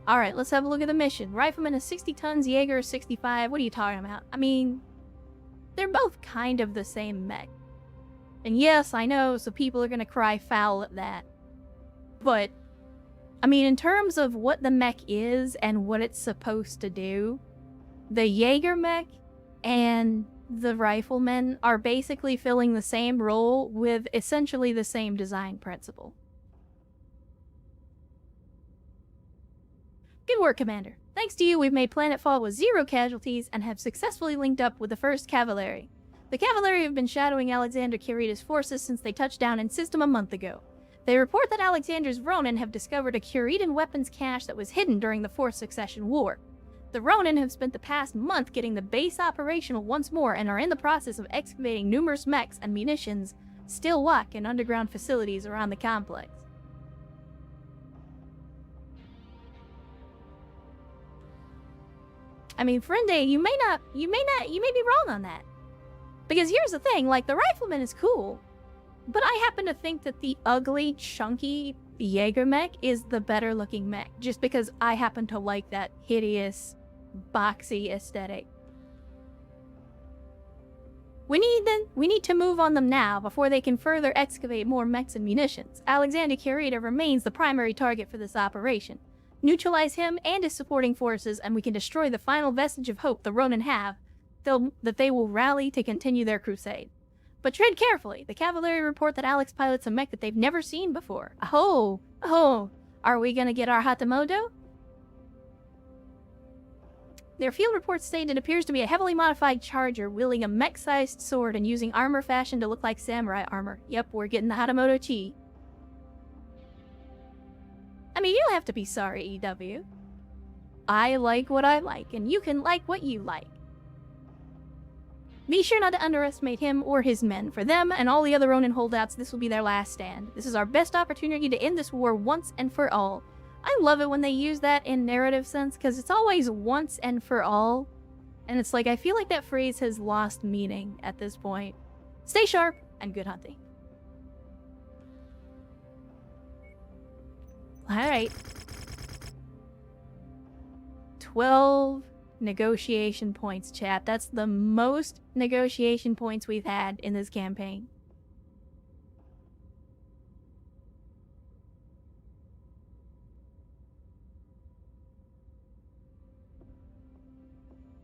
Alright, let's have a look at the mission. Rifleman is 60 tons, Jaeger is 65. What are you talking about? I mean, they're both kind of the same mech. And yes, I know, so people are gonna cry foul at that. But, I mean, in terms of what the mech is and what it's supposed to do, the Jaeger mech and the Riflemen are basically filling the same role with essentially the same design principle. Good work, Commander. Thanks to you, we've made planetfall with 0 casualties and have successfully linked up with the 1st Cavalry. The Cavalry have been shadowing Alexander Kurita's forces since they touched down in System a month ago. They report that Alexander's Ronin have discovered a Kuritan weapons cache that was hidden during the 4th Succession War. The Ronin have spent the past month getting the base operational once more and are in the process of excavating numerous mechs and munitions still locked in underground facilities around the complex. I mean, Frende, you may be wrong on that. Because here's the thing, like, the Rifleman is cool, but I happen to think that the ugly, chunky Jaeger mech is the better looking mech, just because I happen to like that hideous, boxy aesthetic. We need to move on them now before they can further excavate more mechs and munitions. Alexander Kurita remains the primary target for this operation. Neutralize him and his supporting forces, and we can destroy the final vestige of hope the Ronin have, that they will rally to continue their crusade. But tread carefully. The Cavalry report that Alex pilots a mech that they've never seen before. Oh, are we gonna get our Hatamoto? Their field reports state it appears to be a heavily modified charger wielding a mech-sized sword and using armor fashioned to look like samurai armor. Yep, we're getting the Hatamoto Chi. I mean, you don't have to be sorry, EW. I like what I like, and you can like what you like. Be sure not to underestimate him or his men. For them and all the other Ronin holdouts, this will be their last stand. This is our best opportunity to end this war once and for all. I love it when they use that in narrative sense, because it's always once and for all. And it's like, I feel like that phrase has lost meaning at this point. Stay sharp, and good hunting. Alright. 12 negotiation points, chat. That's the most negotiation points we've had in this campaign.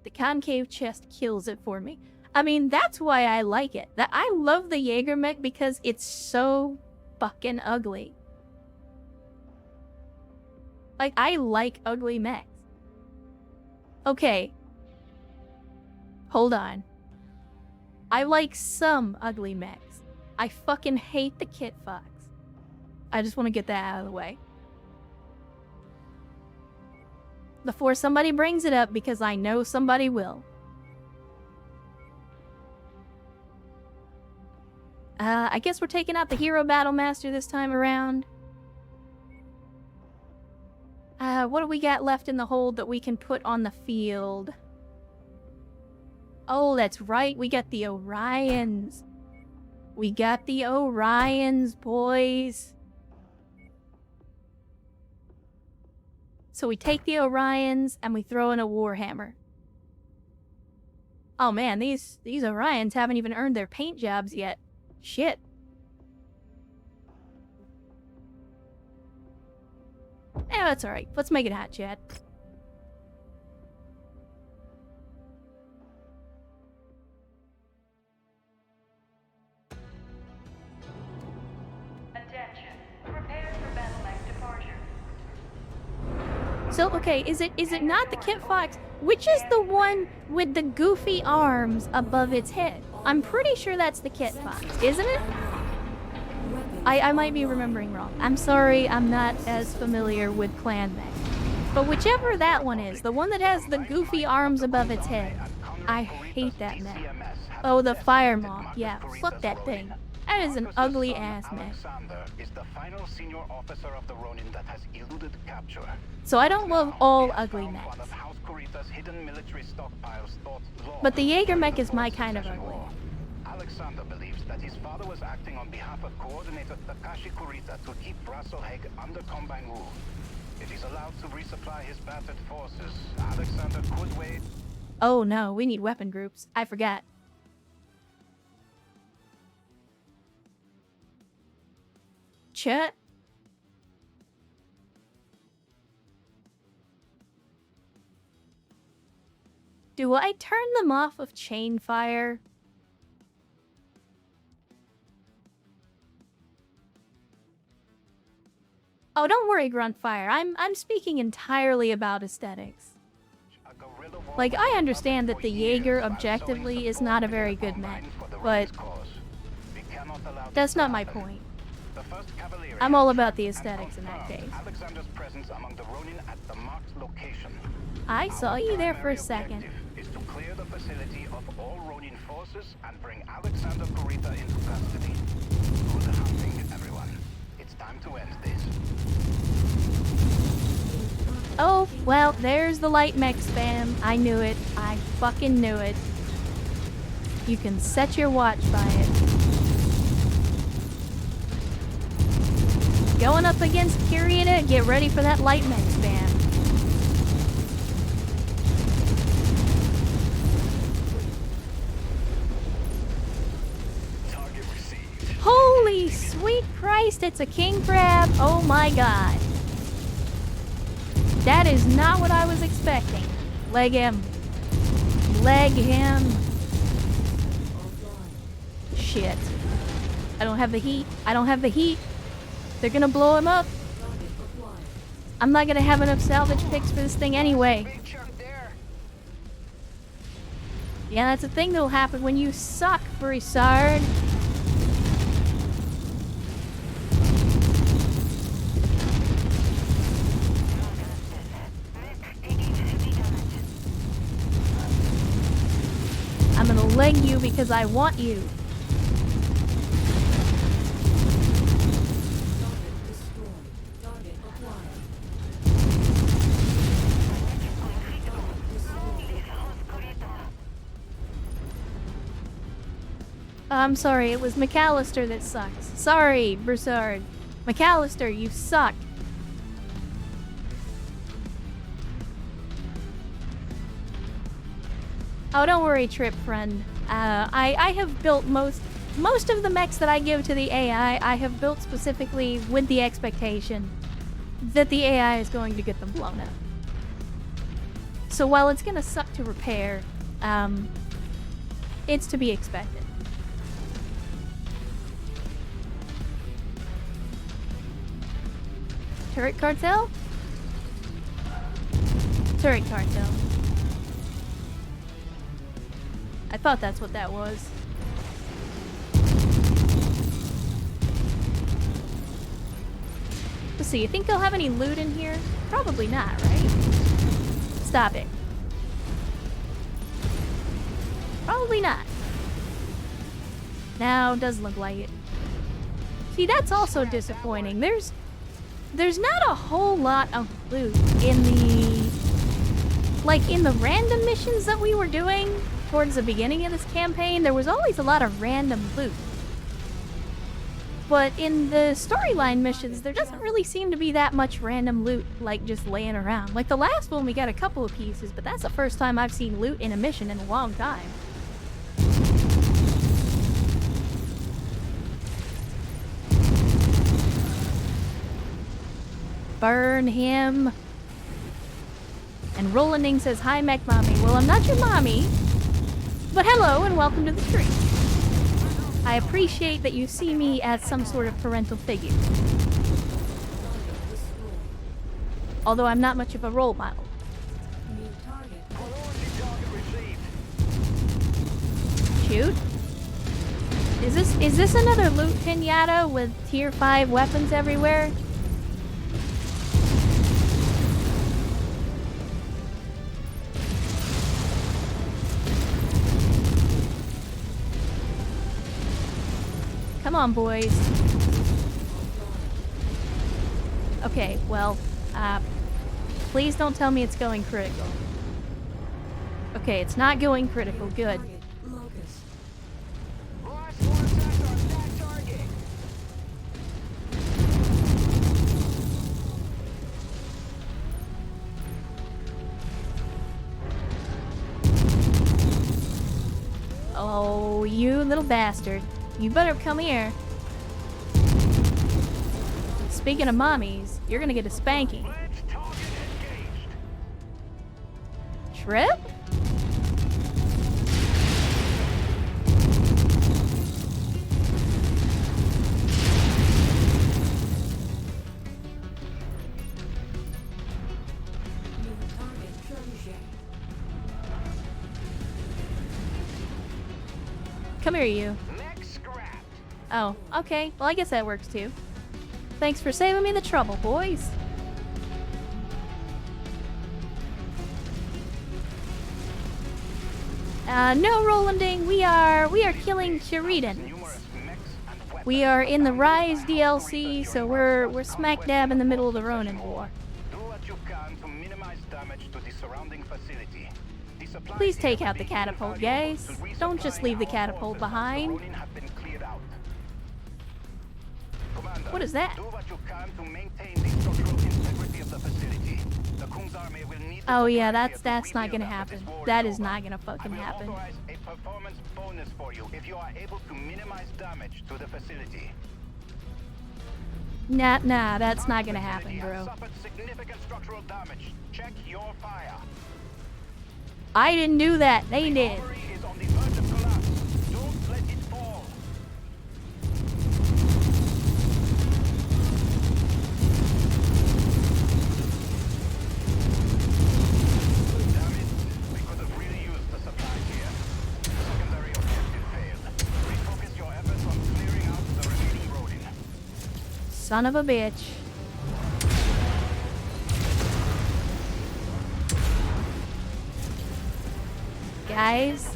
The concave chest kills it for me. I mean, that's why I like it. I love the Jaeger mech because it's so fucking ugly. Like, I like ugly mechs. Okay. Hold on. I like some ugly mechs. I fucking hate the Kit Fox. I just want to get that out of the way. Before somebody brings it up, because I know somebody will. I guess we're taking out the Hero Battlemaster this time around. What do we got left in the hold that we can put on the field? Oh, that's right. We got the Orions. We got the Orions, boys. So we take the Orions and we throw in a Warhammer. Oh man, these Orions haven't even earned their paint jobs yet. Shit. Eh, that's alright. Let's make it hot, chat. Attention. Prepare for battlemech departure. So, okay, is it not the Kit Fox? Which is the one with the goofy arms above its head? I'm pretty sure that's the Kit Fox, isn't it? I might be remembering wrong. I'm sorry, I'm not as familiar with clan mech. But whichever that one is, the one that has the goofy arms above its head, I hate that mech. Oh, the fire moth. Yeah, fuck that thing. That is an ugly ass mech. So I don't love all ugly mechs. But the Jaeger mech is my kind of ugly. Alexander believes that his father was acting on behalf of Coordinator Takashi Kurita to keep Brasselheg under Combine rule. If he's allowed to resupply his battered forces, Alexander could wait. Oh no, we need weapon groups. I forgot. Chet? Do I turn them off of chain fire? Oh, don't worry, Gruntfire. I'm speaking entirely about aesthetics. A guerrilla war Like, with I the understand Republic that the for years Jaeger while objectively sowing is not a support very within good our mech, line for the but Ronin's cause. We cannot allow this that's to not my happen. point. The first Cavalry I'm all has about the tracked and aesthetics in that confirmed case. Alexander's presence among the Ronin at the marked location. I saw Our you there for primary a second. objective is to clear the facility of all Ronin forces and bring Alexander Kurita into custody. Good hunting, everyone. It's time to end this. Oh, well, there's the light mech spam. I knew it. I fucking knew it. You can set your watch by it. Going up against Kurita, get ready for that light mech spam. Target received. Holy sweet Christ, it's a king crab. Oh my god. That is not what I was expecting. Leg him. Leg him. Shit. I don't have the heat. I don't have the heat. They're gonna blow him up. I'm not gonna have enough salvage picks for this thing anyway. Big chunk there. Yeah, that's a thing that'll happen when you suck, Broussard. I'm gonna leg you because I want you. I'm sorry, it was McAllister that sucks. Sorry, Broussard. McAllister, you suck. Oh, don't worry, Trip friend. I have built most of the mechs that I give to the AI, I have built specifically with the expectation that the AI is going to get them blown up. So while it's gonna suck to repair, it's to be expected. Turret cartel? Turret cartel. I thought that's what that was. Let's see, you think they'll have any loot in here? Probably not, right? Stop it. Probably not. Now, does look like it. See, that's also disappointing. There's not a whole lot of loot in the... like, in the random missions that we were doing towards the beginning of this campaign. There was always a lot of random loot. But in the storyline missions, there doesn't really seem to be that much random loot, like, just laying around. Like, the last one, we got a couple of pieces, but that's the first time I've seen loot in a mission in a long time. Burn him. And Rolanding says, "Hi, Mech Mommy." Well, I'm not your mommy, but hello and welcome to the stream. I appreciate that you see me as some sort of parental figure. Although I'm not much of a role model. Shoot. Is this another loot pinata with tier 5 weapons everywhere? Come on, boys. Okay, well, please don't tell me it's going critical. Okay, it's not going critical. Good. you little bastard. You better come here. Speaking of mommies, you're gonna get a spanking. Let's target engaged. Trip? Come here, you. Mech scrapped. Oh, okay. Well, I guess that works too. Thanks for saving me the trouble, boys. No, Rolanding, we are killing Sheridan. Numerous mechs and weapons. We are in the Rise DLC, so we're smack dab in the middle of the Ronin War. Do what you can to minimize damage to the surrounding facility. The supply Please take depots out the being catapult, valuable guys. to resupply Don't just leave the our catapult forces once the behind. Ronin have been cleared out. Commander, What is that? do what you can to maintain the structural integrity of the facility. The Kung's army will need the Oh yeah, supplies that's here to not gonna rebuild after happen. this war That is is over. not gonna fucking I will happen. authorize a performance bonus for you if you are able to minimize damage to the facility. Nah, that's not gonna happen, Facility has bro. suffered significant structural damage. Check your fire. I didn't do that. They did. Armory is on the verge of collapse. Don't let it fall. Damn it. We could have really used the supplies here. Secondary objective failed. Refocus your efforts on clearing out the remaining Rodin. Son of a bitch. Guys,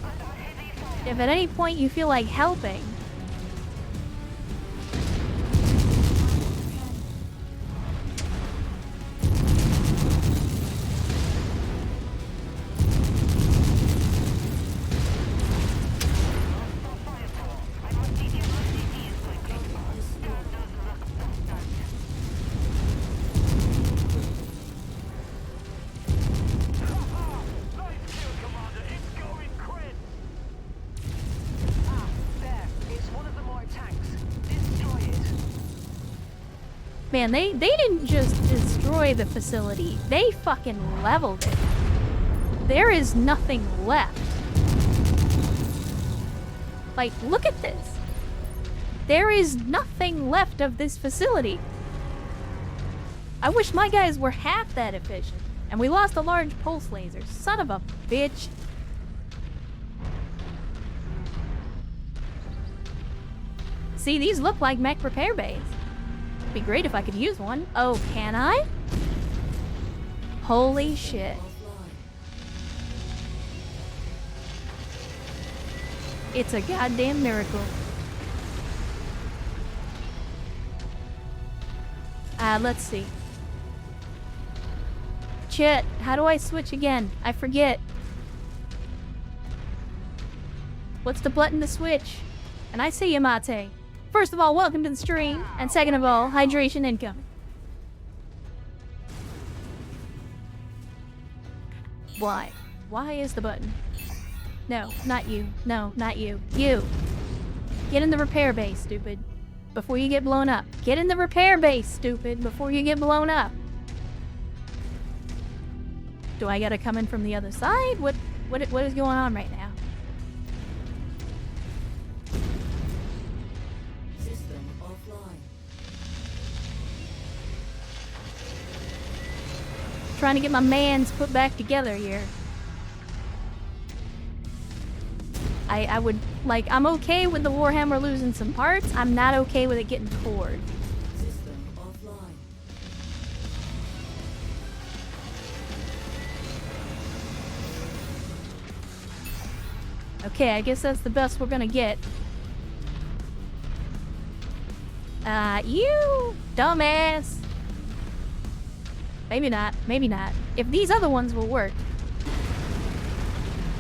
if at any point you feel like helping, man, they didn't just destroy the facility. They fucking leveled it. There is nothing left. Like, look at this. There is nothing left of this facility. I wish my guys were half that efficient. And we lost a large pulse laser. Son of a bitch. See, these look like mech repair bays. Be great if I could use one. Oh, can I? Holy shit. It's a goddamn miracle. Let's see. Chat, how do I switch again? I forget. What's the button to switch? And I say Yamate. First of all, welcome to the stream. And second of all, hydration incoming. Why? Why is the button? No, not you. No, not you. You! Get in the repair base, stupid. Before you get blown up. Get in the repair base, stupid, before you get blown up. Do I gotta come in from the other side? What is going on right now? System offline. Trying to get my mans put back together here. I would, like, I'm okay with the Warhammer losing some parts. I'm not okay with it getting cored. System offline. Okay, I guess that's the best we're gonna get. You dumbass. Maybe not, maybe not. If these other ones will work.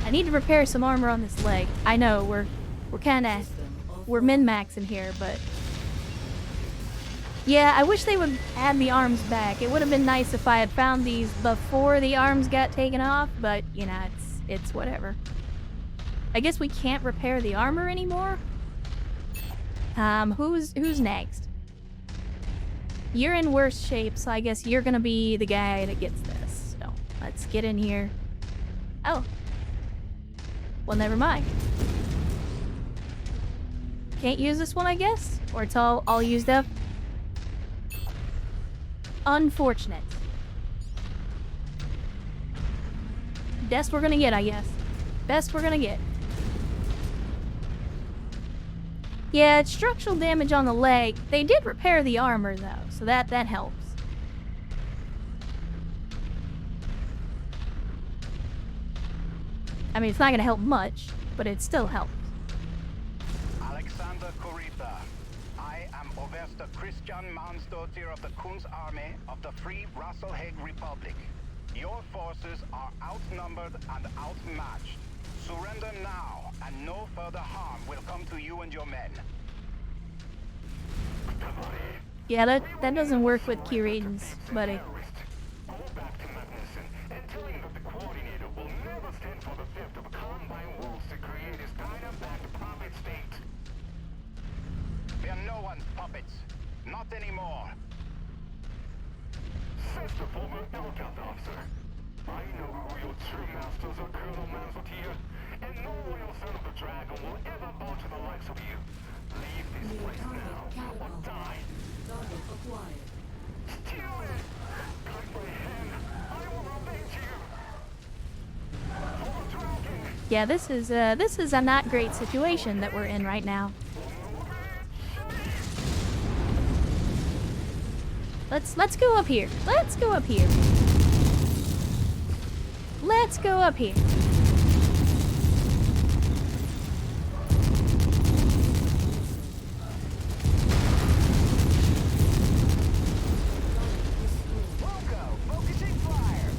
I need to repair some armor on this leg. I know, we're kinda, we're min-maxing here, but... Yeah, I wish they would add the arms back. It would have been nice if I had found these before the arms got taken off, but, you know, it's whatever. I guess we can't repair the armor anymore? Who's next? You're in worse shape, so I guess you're gonna be the guy that gets this. So, let's get in here. Oh. Well, never mind. Can't use this one, I guess? Or it's all used up? Unfortunate. Best we're gonna get, I guess. Best we're gonna get. Yeah, it's structural damage on the leg. They did repair the armor, though, so that helps. I mean, it's not gonna help much, but it still helps. Alexander Kurita. I am Overste Christian Mansdottir of the Kun's army of the Free Rasselhaig Republic. Your forces are outnumbered and outmatched. Surrender now, and no further harm will come to you and your men. Yeah, that doesn't work with Kyrians, buddy. Go back to Magnuson and tell him that the coordinator will never stand for the theft of Combine wolves to create his guide back to puppet state. We are no one's puppets. Not anymore. Says the former Elgant officer. I know who your true masters are, Colonel Mansdottir, and no loyal son of the dragon will ever bow to the likes of you. Leave this New place now, target or catapult. die. Target acquired. Steal it! Cut my hand! I will avenge you! For the dragon! Yeah, this is a not great situation that we're in right now. Let's go up here. Let's go up here. Let's go up here. Loco, focusing fire!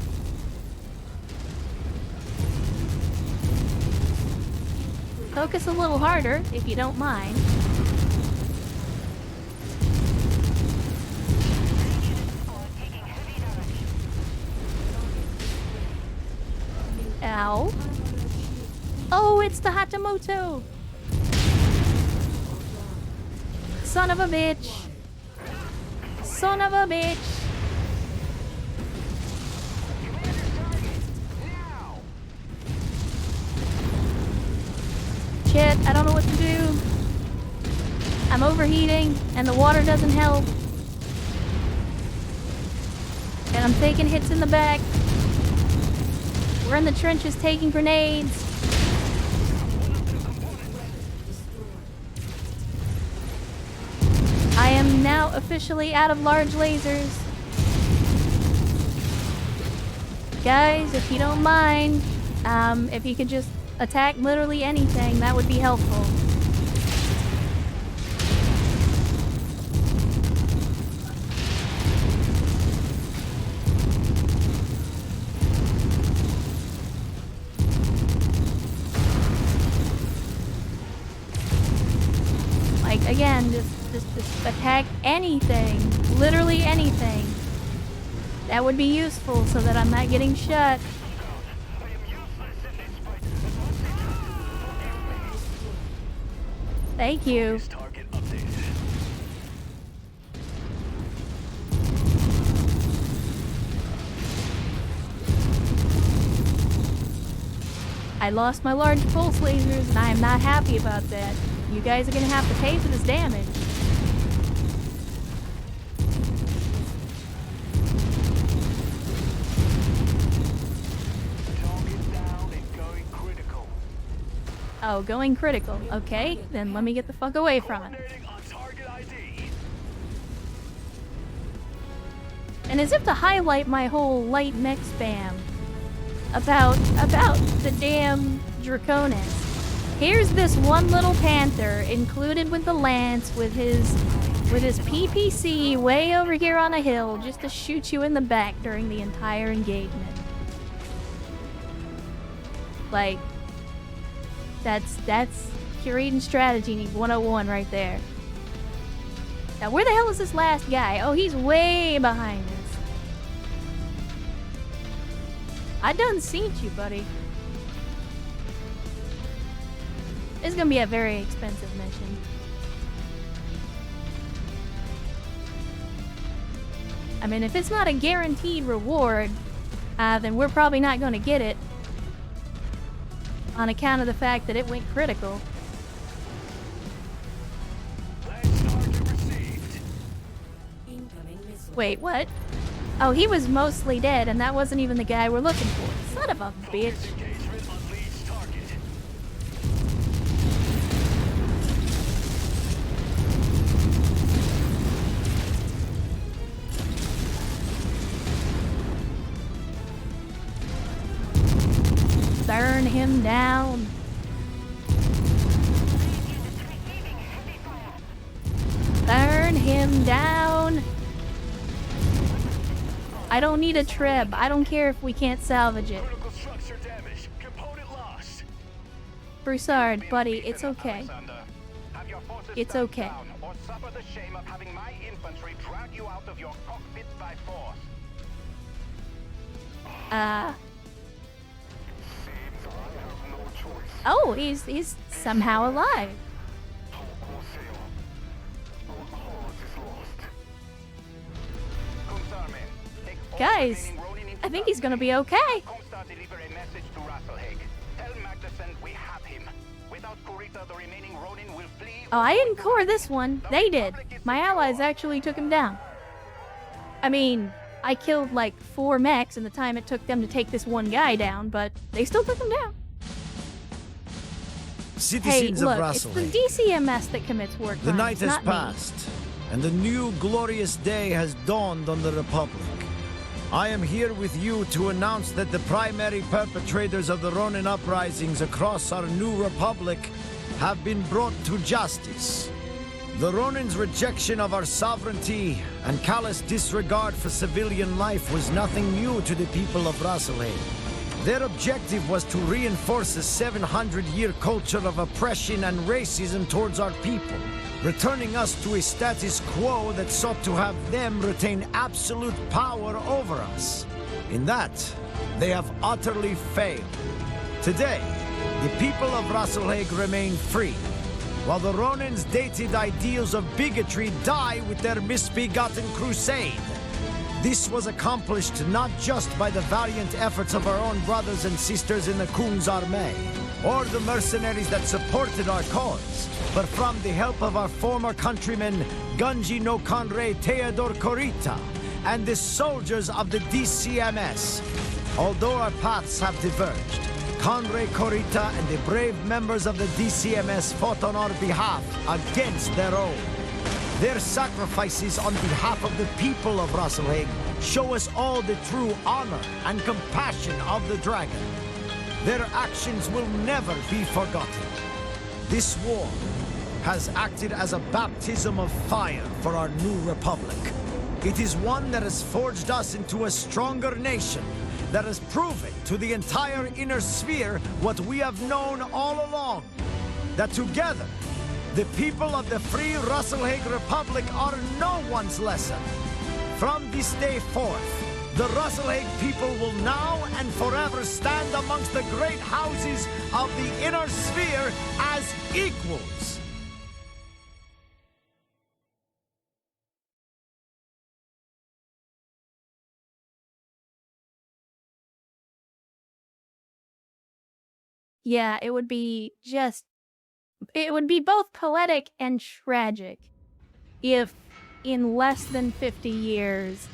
Focus a little harder, if you don't mind. Ow. Oh, it's the Hatamoto! Son of a bitch! Son of a bitch! Now! Shit, I don't know what to do. I'm overheating, and the water doesn't help. And I'm taking hits in the back. We're in the trenches taking grenades. I am now officially out of large lasers. Guys, if you don't mind, if you could just attack literally anything, that would be helpful. Like, again, just attack anything. Literally anything. That would be useful so that I'm not getting shot. Thank you. Target updated. I lost my large pulse lasers and I am not happy about that. You guys are gonna have to pay for this damage. Target down and going critical. Oh, going critical. Okay, then let me get the fuck away from it. Coordinating on target ID. And as if to highlight my whole light mech spam about the damn Draconis. Here's this one little panther included with the lance with his PPC way over here on a hill just to shoot you in the back during the entire engagement. Like, that's Curating Strategy 101 right there. Now where the hell is this last guy? Oh, he's way behind us. I done seen you, buddy. It's gonna be a very expensive mission. I mean, if it's not a guaranteed reward, then we're probably not gonna get it. On account of the fact that it went critical. Incoming missile. Wait, what? Oh, he was mostly dead, and that wasn't even the guy we're looking for. Son of a bitch. Burn him down. Burn him down. I don't need a trib. I don't care if we can't salvage it. Broussard, buddy, it's okay. It's okay. Or suffer the shame of having my infantry drag you out of your cockpit by force. Oh, he's somehow alive. Guys, I think he's gonna be okay. Deliver a message to Rasselheg. Tell Magnuson we have him. Without Kurita, the remaining Ronin will flee. Oh, I didn't core this one. They did. My allies actually took him down. I mean, I killed like 4 mechs in the time it took them to take this one guy down, but they still took him down. Citizens Hey, of look, it's the Rasselheg, DCMS that commits war crimes, the night has not me. passed, and the new glorious day has dawned on the Republic. I am here with you to announce that the primary perpetrators of the Ronin uprisings across our new Republic have been brought to justice. The Ronin's rejection of our sovereignty and callous disregard for civilian life was nothing new to the people of Rasselheg. Their objective was to reinforce a 700-year culture of oppression and racism towards our people, returning us to a status quo that sought to have them retain absolute power over us. In that, they have utterly failed. Today, the people of Rasselheg remain free, while the Ronin's dated ideals of bigotry die with their misbegotten crusade. This was accomplished not just by the valiant efforts of our own brothers and sisters in the Kung's Armee, or the mercenaries that supported our cause, but from the help of our former countrymen, Gunji no Kanrei Theodor Korita, and the soldiers of the DCMS. Although our paths have diverged, Kanrei Korita and the brave members of the DCMS fought on our behalf against their own. Their sacrifices on behalf of the people of Rasselheg show us all the true honor and compassion of the dragon. Their actions will never be forgotten. This war has acted as a baptism of fire for our new republic. It is one that has forged us into a stronger nation, that has proven to the entire inner sphere what we have known all along, that together, the people of the free Rasselheg Republic are no one's lesson. From this day forth, the Rasselheg people will now and forever stand amongst the great houses of the inner sphere as equals. Yeah, it would be both poetic and tragic if, in less than 50 years,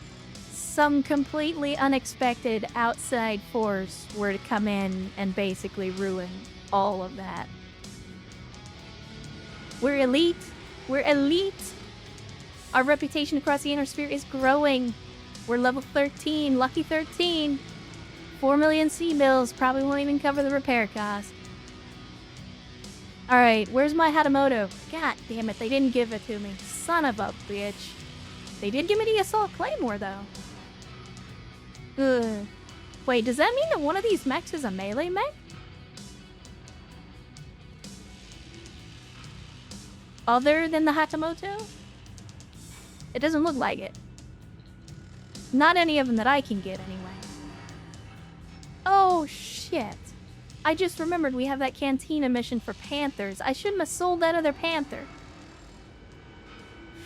some completely unexpected outside force were to come in and basically ruin all of that. We're elite. We're elite. Our reputation across the inner sphere is growing. We're level 13, lucky 13. 4 million C-bills probably won't even cover the repair cost. Alright, where's my Hatamoto? God damn it, they didn't give it to me. Son of a bitch. They did give me the Assault Claymore, though. Ugh. Wait, does that mean that one of these mechs is a melee mech? Other than the Hatamoto? It doesn't look like it. Not any of them that I can get, anyway. Oh, shit. I just remembered we have that cantina mission for panthers. I shouldn't have sold that other panther.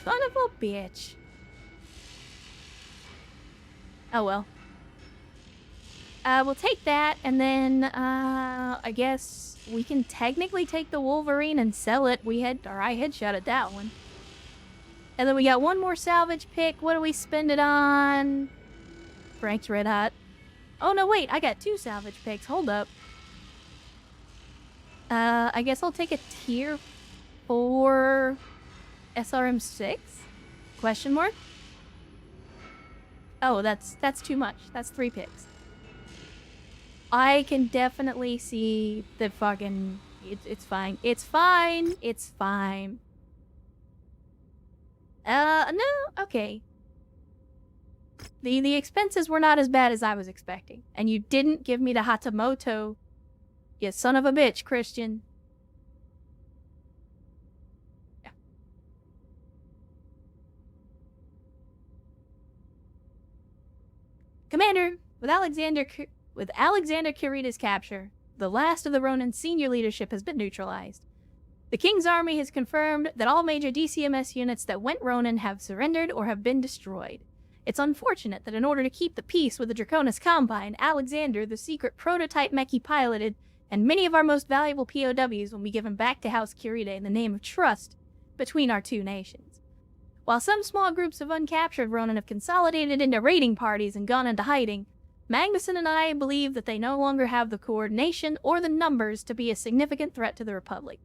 Son of a bitch. Oh well. We'll take that, and then, I guess we can technically take the Wolverine and sell it. I headshotted that one. And then we got one more salvage pick. What do we spend it on? Frank's Red Hot. Oh, no, wait. I got 2 salvage picks. Hold up. I guess I'll take a tier 4 SRM6? Question mark? Oh, that's too much. That's 3 picks. I can definitely see the fucking... It's fine. It's fine. It's fine. No, okay. The expenses were not as bad as I was expecting. And you didn't give me the Hatamoto, you son of a bitch, Christian. Yeah. Commander, with Alexander Kurita's capture, the last of the Ronin's senior leadership has been neutralized. The King's Army has confirmed that all major DCMS units that went Ronin have surrendered or have been destroyed. It's unfortunate that in order to keep the peace with the Draconis Combine, Alexander, the secret prototype mech he piloted, and many of our most valuable POWs will be given back to House Kurita in the name of trust between our two nations. While some small groups of uncaptured Ronin have consolidated into raiding parties and gone into hiding, Magnuson and I believe that they no longer have the coordination or the numbers to be a significant threat to the Republic.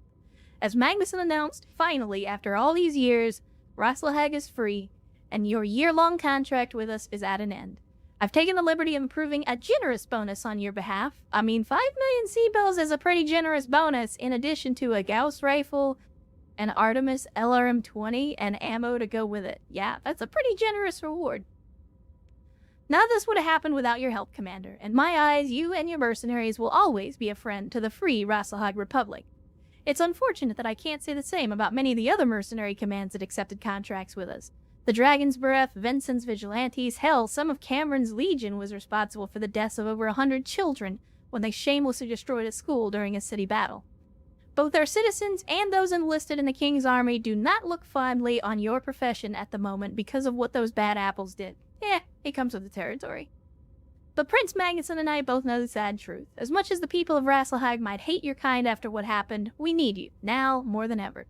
As Magnuson announced, finally, after all these years, Rasalhague is free, and your year-long contract with us is at an end. I've taken the liberty of approving a generous bonus on your behalf. I mean, 5 million C-bills is a pretty generous bonus, in addition to a Gauss rifle, an Artemis LRM-20, and ammo to go with it. Yeah, that's a pretty generous reward. None of this would have happened without your help, Commander. In my eyes, you and your mercenaries will always be a friend to the free Rasalhague Republic. It's unfortunate that I can't say the same about many of the other mercenary commands that accepted contracts with us. The Dragon's Breath, Vincent's Vigilantes, hell, some of Cameron's Legion was responsible for the deaths of over 100 children when they shamelessly destroyed a school during a city battle. Both our citizens and those enlisted in the King's Army do not look fondly on your profession at the moment because of what those bad apples did. It comes with the territory. But Prince Magnuson and I both know the sad truth. As much as the people of Rasalhague might hate your kind after what happened, we need you, now more than ever.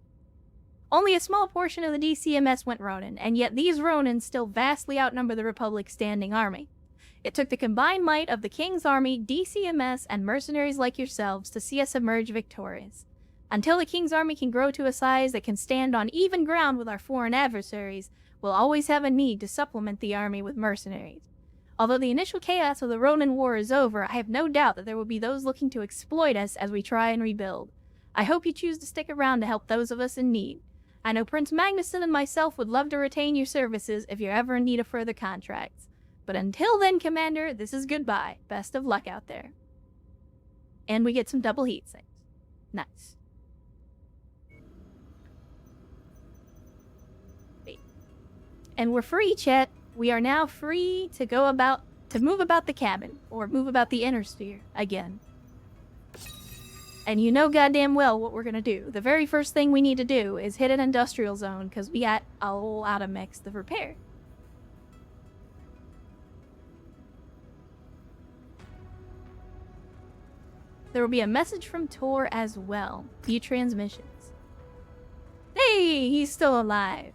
Only a small portion of the DCMS went Ronin, and yet these Ronins still vastly outnumber the Republic's standing army. It took the combined might of the King's Army, DCMS, and mercenaries like yourselves to see us emerge victorious. Until the King's Army can grow to a size that can stand on even ground with our foreign adversaries, we'll always have a need to supplement the army with mercenaries. Although the initial chaos of the Ronin War is over, I have no doubt that there will be those looking to exploit us as we try and rebuild. I hope you choose to stick around to help those of us in need. I know Prince Magnuson and myself would love to retain your services if you're ever in need of further contracts. But until then, Commander, this is goodbye. Best of luck out there. And we get some double heat sinks. Nice. Wait. And we're free, chat. We are now free to move about the cabin, or move about the inner sphere again. And you know goddamn well what we're gonna do. The very first thing we need to do is hit an industrial zone, because we got a lot of mechs to repair. There will be a message from Tor as well. View transmissions. Hey, he's still alive.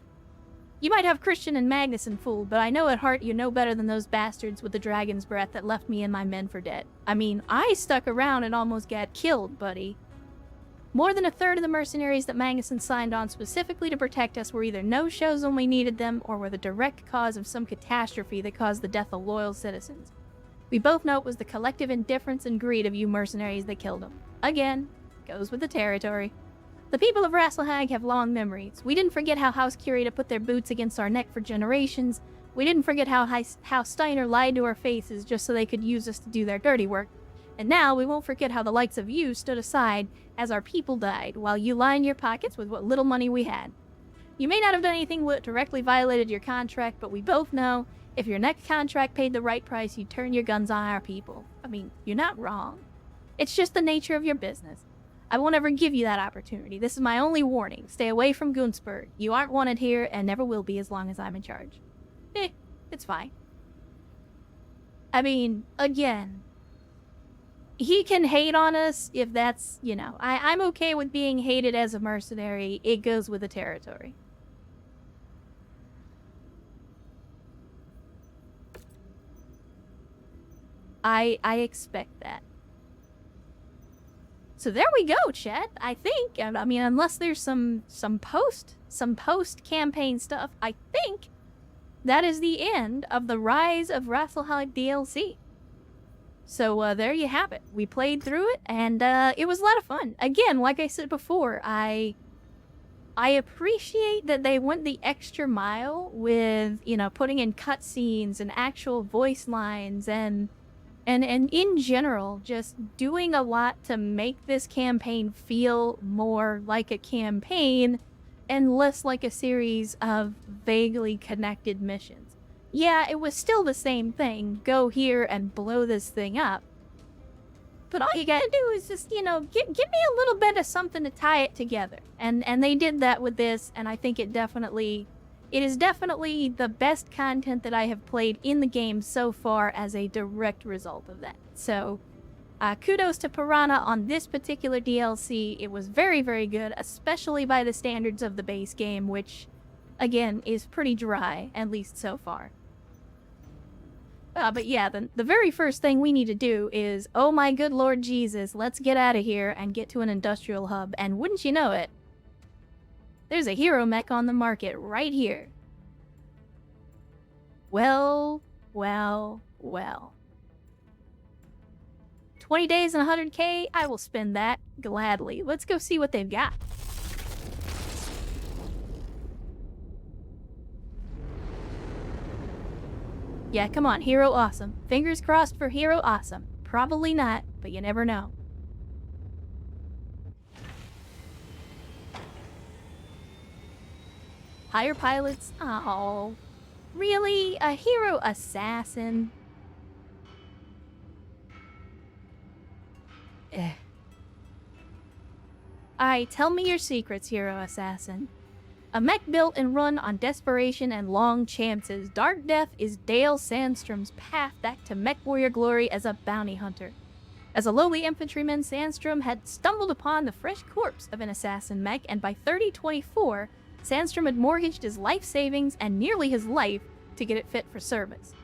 You might have Christian and Magnuson fooled, but I know at heart you know better than those bastards with the Dragon's Breath that left me and my men for dead. I mean, I stuck around and almost got killed, buddy. More than a third of the mercenaries that Magnuson signed on specifically to protect us were either no-shows when we needed them, or were the direct cause of some catastrophe that caused the death of loyal citizens. We both know it was the collective indifference and greed of you mercenaries that killed them. Again, goes with the territory. The people of Rasalhague have long memories. We didn't forget how House Kurita put their boots against our neck for generations. We didn't forget how Steiner lied to our faces just so they could use us to do their dirty work. And now we won't forget how the likes of you stood aside as our people died, while you lined your pockets with what little money we had. You may not have done anything that directly violated your contract, but we both know if your next contract paid the right price, you'd turn your guns on our people. I mean, you're not wrong. It's just the nature of your business. I won't ever give you that opportunity. This is my only warning. Stay away from Gunzburg. You aren't wanted here and never will be as long as I'm in charge. It's fine. I mean, again, he can hate on us if that's, you know, I'm okay with being hated as a mercenary. It goes with the territory. I expect that. So there we go, chat. I think, I mean, unless there's some post campaign stuff, I think that is the end of the Rise of Rasselheim DLC. So there you have it. We played through it, and it was a lot of fun. Again, like I said before, I appreciate that they went the extra mile with, you know, putting in cutscenes and actual voice lines and in general, just doing a lot to make this campaign feel more like a campaign and less like a series of vaguely connected missions. Yeah, it was still the same thing. Go here and blow this thing up. But all you gotta do is just, you know, give me a little bit of something to tie it together. And they did that with this, and I think it is definitely the best content that I have played in the game so far as a direct result of that. So, kudos to Piranha on this particular DLC. It was very, very good, especially by the standards of the base game, which, again, is pretty dry, at least so far. But yeah, the very first thing we need to do is, oh my good Lord Jesus, let's get out of here and get to an industrial hub. And wouldn't you know it, there's a hero mech on the market right here. Well, well, well. 20 days and 100k? I will spend that gladly. Let's go see what they've got. Yeah, come on, Hero Awesome. Fingers crossed for Hero Awesome. Probably not, but you never know. Hire pilots? Oh, really? A hero assassin? Alright, tell me your secrets, hero assassin. A mech built and run on desperation and long chances, Dark Death is Dale Sandstrom's path back to Mechwarrior glory as a bounty hunter. As a lowly infantryman, Sandstrom had stumbled upon the fresh corpse of an assassin mech, and by 3024, Sandstrom had mortgaged his life savings and nearly his life to get it fit for service.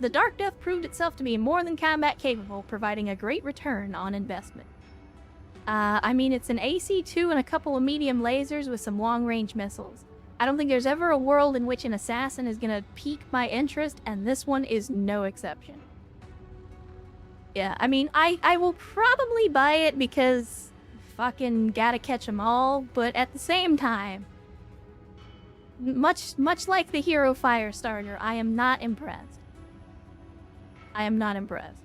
The Dark Death proved itself to be more than combat capable, providing a great return on investment. I mean, it's an AC-2 and a couple of medium lasers with some long-range missiles. I don't think there's ever a world in which an assassin is gonna pique my interest, and this one is no exception. Yeah, I mean, I will probably buy it because fucking gotta catch 'em all, but at the same time, much like the Hero Firestarter, I am not impressed. I am not impressed.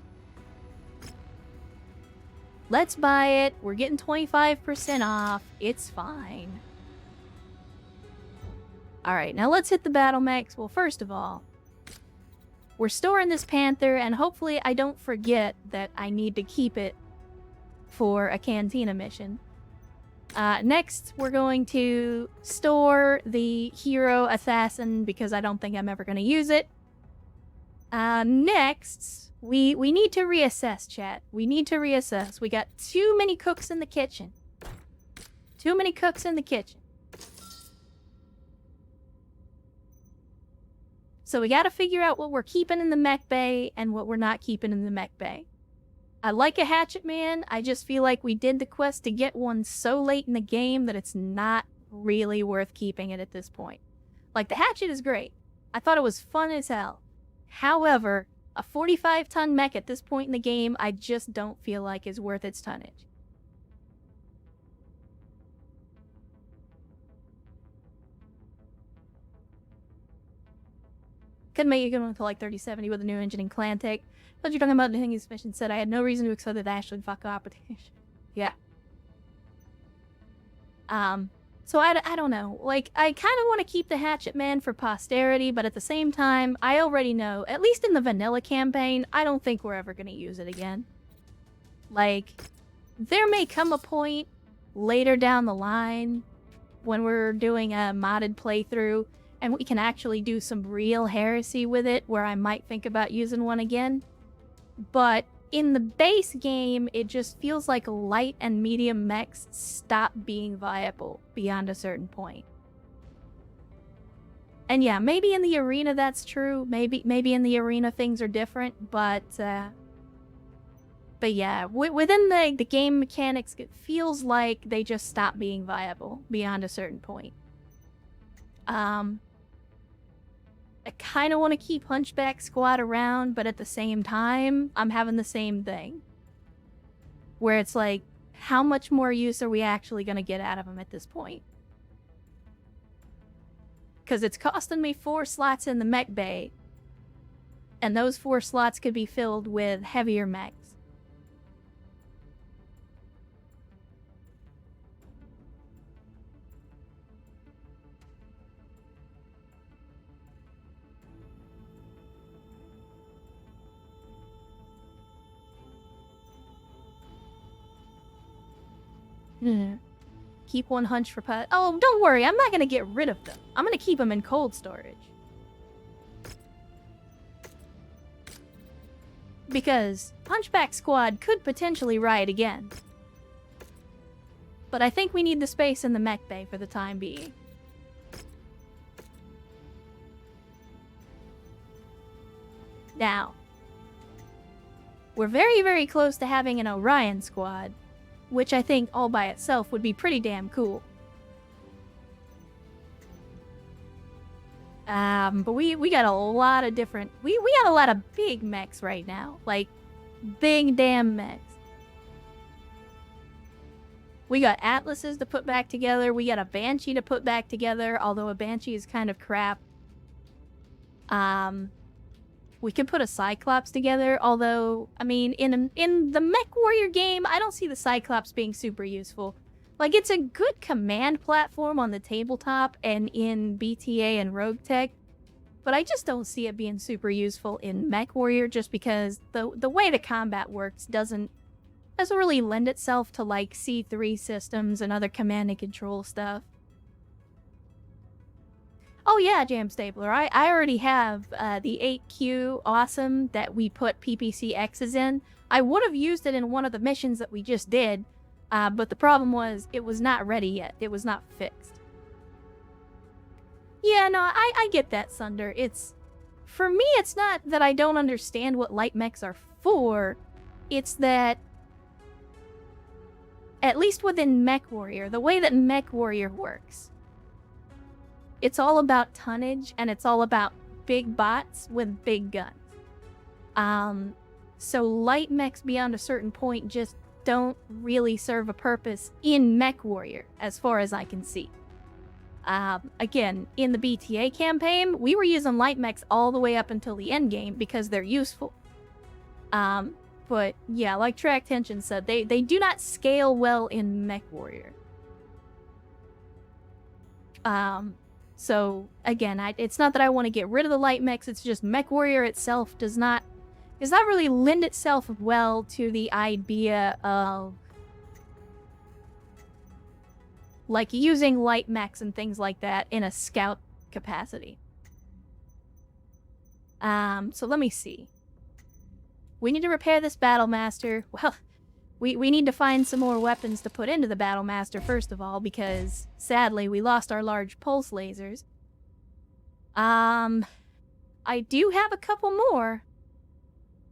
Let's buy it. We're getting 25% off. It's fine. Alright, now let's hit the battlemechs. Well, first of all, we're storing this Panther, and hopefully I don't forget that I need to keep it for a Cantina mission. Next, we're going to store the Hero Assassin because I don't think I'm ever going to use it. Next, we need to reassess, chat. We need to reassess. We got too many cooks in the kitchen. Too many cooks in the kitchen. So we gotta figure out what we're keeping in the mech bay and what we're not keeping in the mech bay. I like a hatchet man. I just feel like we did the quest to get one so late in the game that it's not really worth keeping it at this point. Like, the hatchet is great. I thought it was fun as hell. However, a 45-ton mech at this point in the game, I just don't feel like is worth its tonnage. Could make it go to like 3070 with a new engine and clan tech. But you're talking about the thing his mission said I had no reason to accept that Ashley fuck up. Yeah. So I don't know. Like, I kind of want to keep the Hatchet Man for posterity, but at the same time, I already know, at least in the vanilla campaign, I don't think we're ever going to use it again. Like, there may come a point later down the line when we're doing a modded playthrough and we can actually do some real heresy with it where I might think about using one again. But in the base game, it just feels like light and medium mechs stop being viable beyond a certain point. And yeah, maybe in the arena that's true. Maybe in the arena things are different, but yeah, within the game mechanics, it feels like they just stop being viable beyond a certain point. I kind of want to keep Hunchback Squad around, but at the same time, I'm having the same thing. Where it's like, how much more use are we actually going to get out of them at this point? Because it's costing me 4 slots in the mech bay, and those 4 slots could be filled with heavier mechs. Keep 1 hunch for pet. Oh, don't worry, I'm not gonna get rid of them. I'm gonna keep them in cold storage. Because Hunchback Squad could potentially riot again. But I think we need the space in the mech bay for the time being. Now, we're very, very close to having an Orion Squad, which I think all by itself would be pretty damn cool. But we got a lot of different... We got a lot of big mechs right now. Like, big damn mechs. We got Atlases to put back together. We got a Banshee to put back together, although a Banshee is kind of crap. We could put a Cyclops together, although, I mean, in the Mechwarrior game, I don't see the Cyclops being super useful. Like, it's a good command platform on the tabletop and in BTA and Rogue Tech, but I just don't see it being super useful in Mechwarrior just because the way the combat works doesn't really lend itself to, like, C3 systems and other command and control stuff. Oh yeah, Jam Stapler, I already have the 8Q Awesome that we put PPC X's in. I would have used it in one of the missions that we just did, but the problem was it was not ready yet. It was not fixed. Yeah, no, I get that, Sunder. For me, it's not that I don't understand what light mechs are for. It's that, at least within Mechwarrior, the way that Mechwarrior works, it's all about tonnage, and it's all about big bots with big guns. So light mechs beyond a certain point just don't really serve a purpose in Mechwarrior, as far as I can see. Again, in the BTA campaign, we were using light mechs all the way up until the end game because they're useful. But yeah, like Track Tension said, they do not scale well in Mechwarrior. So, again, it's not that I want to get rid of the light mechs, it's just Mechwarrior itself does not really lend itself well to the idea of, like, using light mechs and things like that in a scout capacity. So let me see. We need to repair this Battlemaster. Well, we need to find some more weapons to put into the Battlemaster, first of all, because, sadly, we lost our large pulse lasers. I do have a couple more.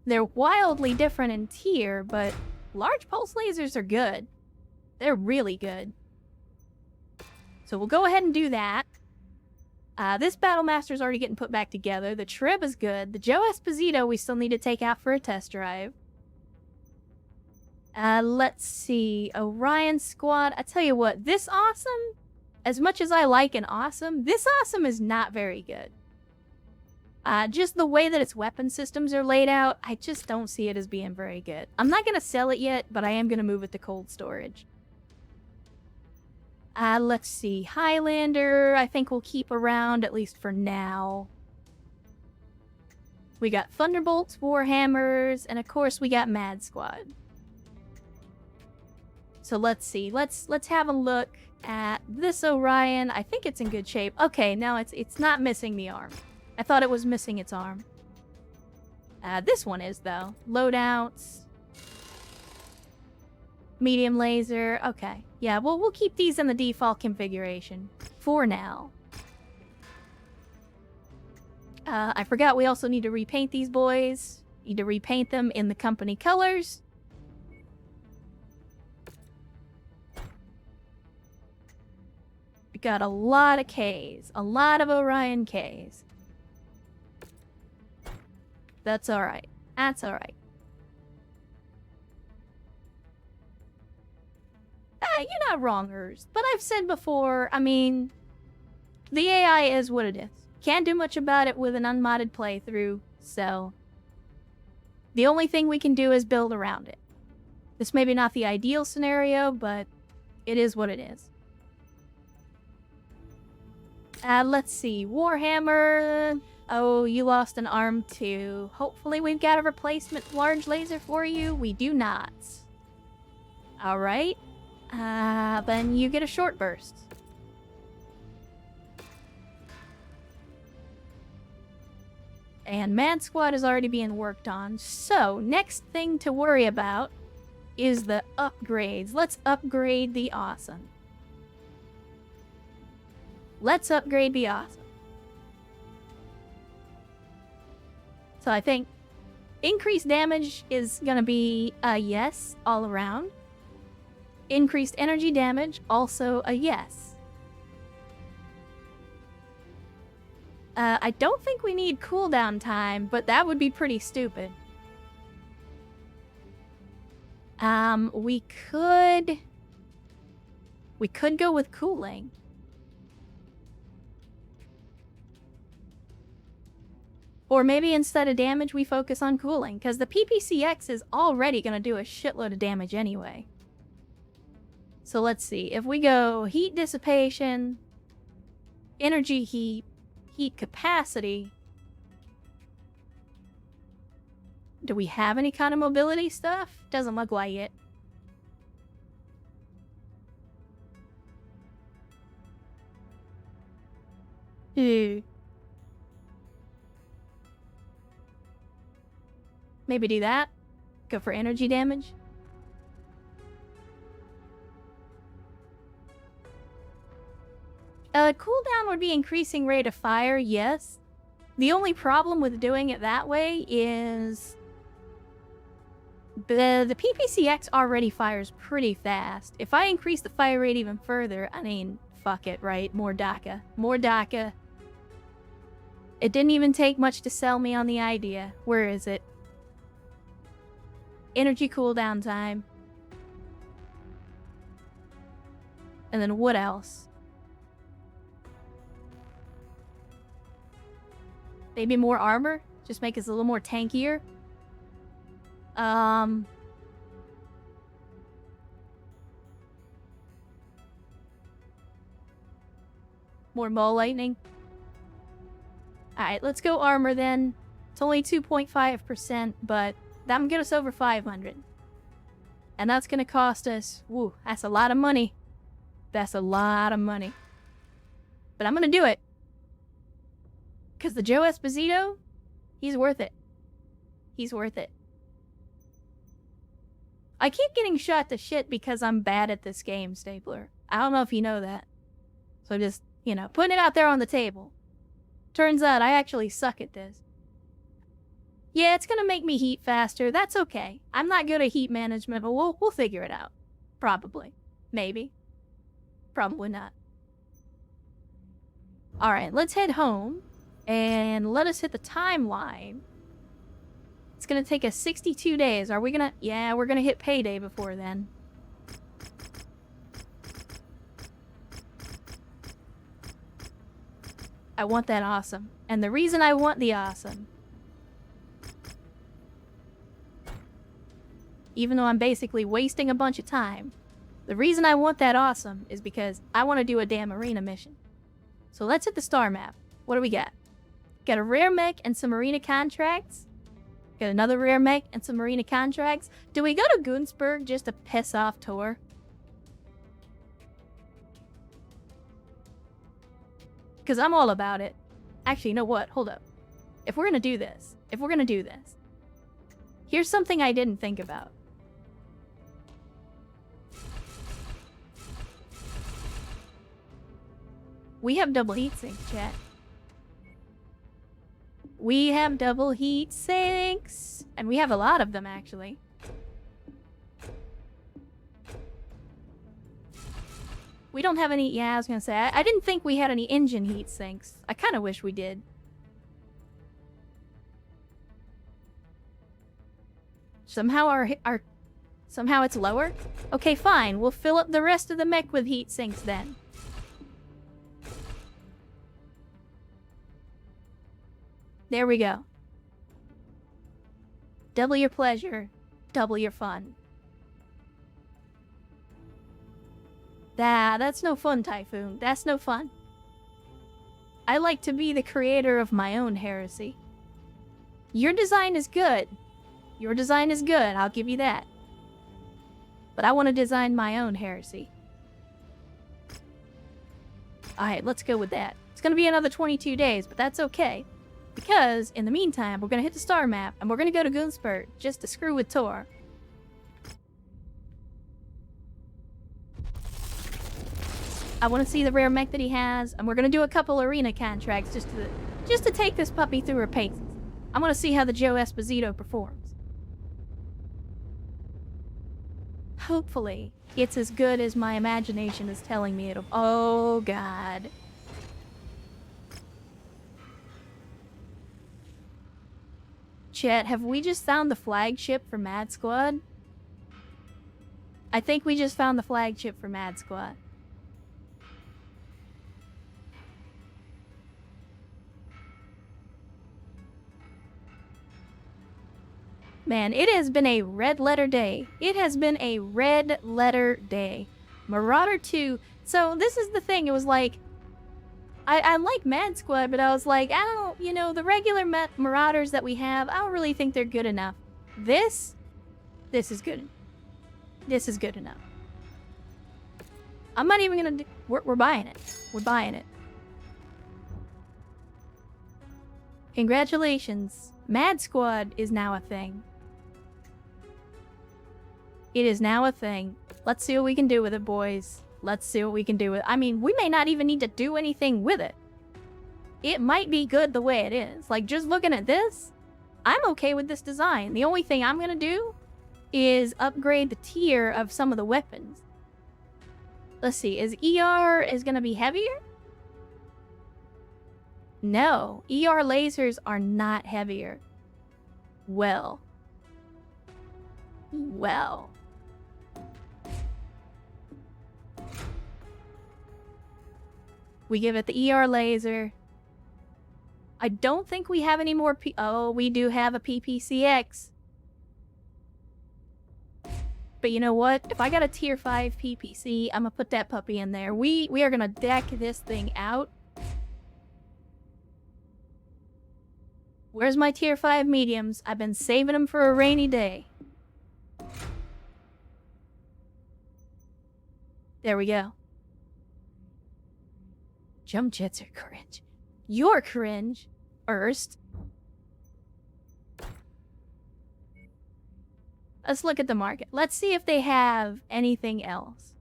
They're wildly different in tier, but large pulse lasers are good. They're really good. So we'll go ahead and do that. This Battlemaster's already getting put back together. The Trib is good. The Joe Esposito we still need to take out for a test drive. Let's see. Orion Squad. I tell you what, this Awesome, as much as I like an Awesome, this Awesome is not very good. Just the way that its weapon systems are laid out, I just don't see it as being very good. I'm not going to sell it yet, but I am going to move it to cold storage. Let's see. Highlander, I think we'll keep around, at least for now. We got Thunderbolts, Warhammers, and of course we got Mad Squad. So let's see. Let's have a look at this Orion. I think it's in good shape. Okay, now it's not missing the arm. I thought it was missing its arm. This one is, though. Loadouts. Medium laser. Okay. Yeah, well, we'll keep these in the default configuration. For now. I forgot we also need to repaint these boys. Need to repaint them in the company colors. We got a lot of Ks. A lot of Orion Ks. That's alright. That's alright. You're not wrong, Urs. But I've said before, I mean, the AI is what it is. Can't do much about it with an unmodded playthrough, so the only thing we can do is build around it. This may be not the ideal scenario, but it is what it is. Let's see. Warhammer. Oh, you lost an arm too. Hopefully we've got a replacement large laser for you. We do not. Alright. Then you get a short burst. And Man Squad is already being worked on. So, next thing to worry about is the upgrades. Let's upgrade the awesome. Let's upgrade the awesome. So I think increased damage is gonna be a yes all around. Increased energy damage, also a yes. I don't think we need cooldown time, but that would be pretty stupid. We could go with cooling. Or maybe instead of damage, we focus on cooling, because the PPCX is already going to do a shitload of damage anyway. So let's see. If we go heat dissipation, energy heat, heat capacity. Do we have any kind of mobility stuff? Doesn't look like it. Maybe do that. Go for energy damage. Cooldown would be increasing rate of fire, yes. The only problem with doing it that way is the PPCX already fires pretty fast. If I increase the fire rate even further, I mean, fuck it, right? More DACA. More DACA. It didn't even take much to sell me on the idea. Where is it? Energy cooldown time. And then what else? Maybe more armor? Just make us a little more tankier? More Maul Lightning? Alright, let's go armor then. It's only 2.5%, but that'll get us over 500. And that's gonna cost us... Woo, that's a lot of money. That's a lot of money. But I'm gonna do it. Because the Joe Esposito, he's worth it. He's worth it. I keep getting shot to shit because I'm bad at this game, Stapler. I don't know if you know that. So just, you know, putting it out there on the table. Turns out I actually suck at this. Yeah, it's gonna make me heat faster. That's okay. I'm not good at heat management, but we'll figure it out. Probably. Maybe. Probably not. Alright, let's head home. And let us hit the timeline. It's gonna take us 62 days. Are we gonna... Yeah, we're gonna hit payday before then. I want that awesome. And the reason I want the awesome... Even though I'm basically wasting a bunch of time. The reason I want that awesome is because I want to do a damn arena mission. So let's hit the star map. What do we got? Got a rare mech and some arena contracts. Got another rare mech and some arena contracts. Do we go to Gunzburg just to piss off Tor? Because I'm all about it. Actually, you know what? Hold up. If we're gonna do this, here's something I didn't think about. We have double heat sinks, chat. We have double heat sinks. And we have a lot of them, actually. We don't have any... Yeah, I was gonna say, I didn't think we had any engine heat sinks. I kind of wish we did. Somehow somehow it's lower? Okay, fine. We'll fill up the rest of the mech with heat sinks then. There we go. Double your pleasure, double your fun. That's no fun, Typhoon. That's no fun. I like to be the creator of my own heresy. Your design is good. Your design is good, I'll give you that. But I want to design my own heresy. Alright, let's go with that. It's gonna be another 22 days, but that's okay. Because, in the meantime, we're gonna hit the star map, and we're gonna go to Gunspert, just to screw with Tor. I want to see the rare mech that he has, and we're gonna do a couple arena contracts just to take this puppy through her paces. I want to see how the Joe Esposito performs. Hopefully, it's as good as my imagination is telling me it'll... Oh, God. Chat, have we just found the flagship for Mad Squad? I think we just found the flagship for Mad Squad. Man, it has been a red letter day. It has been a red letter day. Marauder 2. So this is the thing. It was like, I like Mad Squad, but I was like, I don't, you know, the regular Marauders that we have, I don't really think they're good enough. This is good. This is good enough. I'm not even gonna we're buying it. We're buying it. Congratulations. Mad Squad is now a thing. It is now a thing. Let's see what we can do with it, boys. Let's see what we can do with it. I mean, we may not even need to do anything with it. It might be good the way it is. Like, just looking at this, I'm okay with this design. The only thing I'm gonna do is upgrade the tier of some of the weapons. Let's see, is ER is gonna be heavier? No, ER lasers are not heavier. Well. We give it the ER laser. I don't think we have any more oh, we do have a PPCX. But you know what? If I got a tier 5 PPC, I'm gonna put that puppy in there. We are gonna deck this thing out. Where's my tier 5 mediums? I've been saving them for a rainy day. There we go. Jump jets are cringe. You're cringe, Erst. Let's look at the market. Let's see if they have anything else.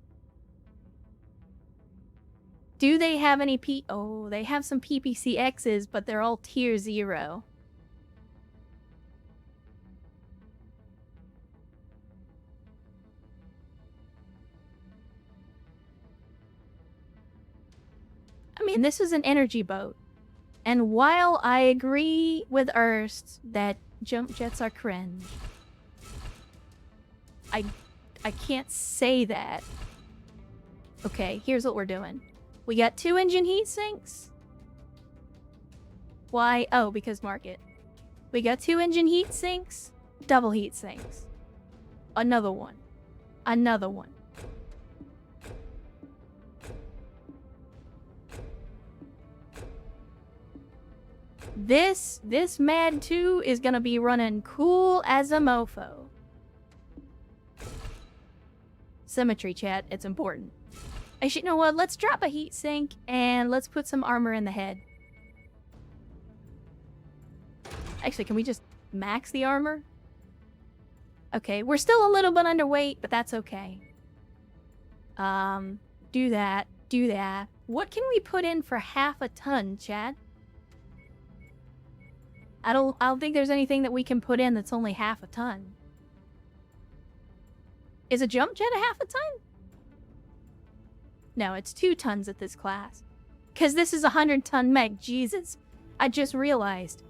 Do they have any Oh, they have some PPCXs, but they're all tier 0. I mean, this is an energy boat. And while I agree with Erst that jump jets are cringe, I can't say that. Okay, here's what we're doing. We got 2 engine heat sinks. Why? Oh, because market. We got 2 engine heat sinks, double heat sinks. Another one. Another one. This Mad 2 is gonna be running cool as a mofo. Symmetry, chat. It's important. Actually, you know what? Let's drop a heat sink and let's put some armor in the head. Actually, can we just max the armor? Okay, we're still a little bit underweight, but that's okay. Do that. Do that. What can we put in for half a ton, Chad? I don't think there's anything that we can put in that's only half a ton. Is a jump jet a half a ton? No, it's 2 tons at this class. Cause this is a 100-ton mech. Jesus. I just realized.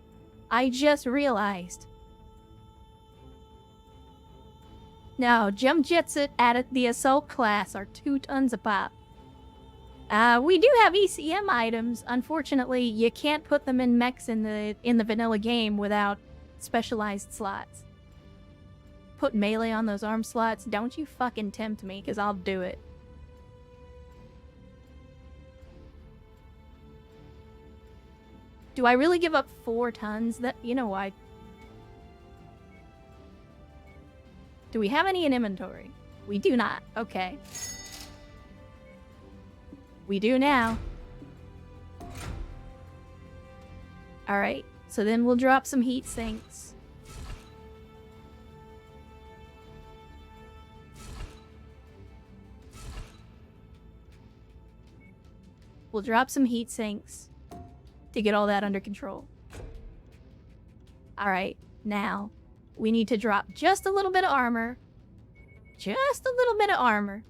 No, jump jets at the assault class are 2 tons a pop. We do have ECM items. Unfortunately, you can't put them in mechs in the vanilla game without specialized slots. Put melee on those arm slots. Don't you fucking tempt me, because I'll do it. Do I really give up 4 tons? You know why. Do we have any in inventory? We do not. Okay. We do now. Alright, so then we'll drop some heat sinks. We'll drop some heat sinks to get all that under control. Alright, now we need to drop just a little bit of armor. Just a little bit of armor.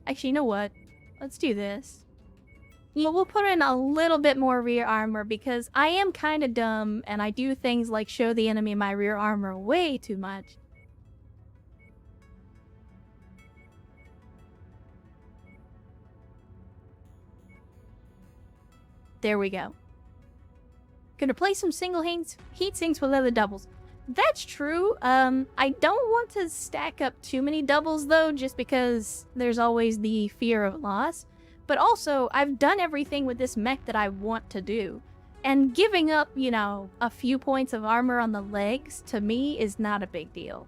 Actually, you know what? Let's do this. You know, we'll put in a little bit more rear armor because I am kind of dumb and I do things like show the enemy my rear armor way too much. There we go. Gonna replace some single heat sinks with other doubles. That's true. I don't want to stack up too many doubles though, just because there's always the fear of loss. But also, I've done everything with this mech that I want to do. And giving up, you know, a few points of armor on the legs, to me, is not a big deal.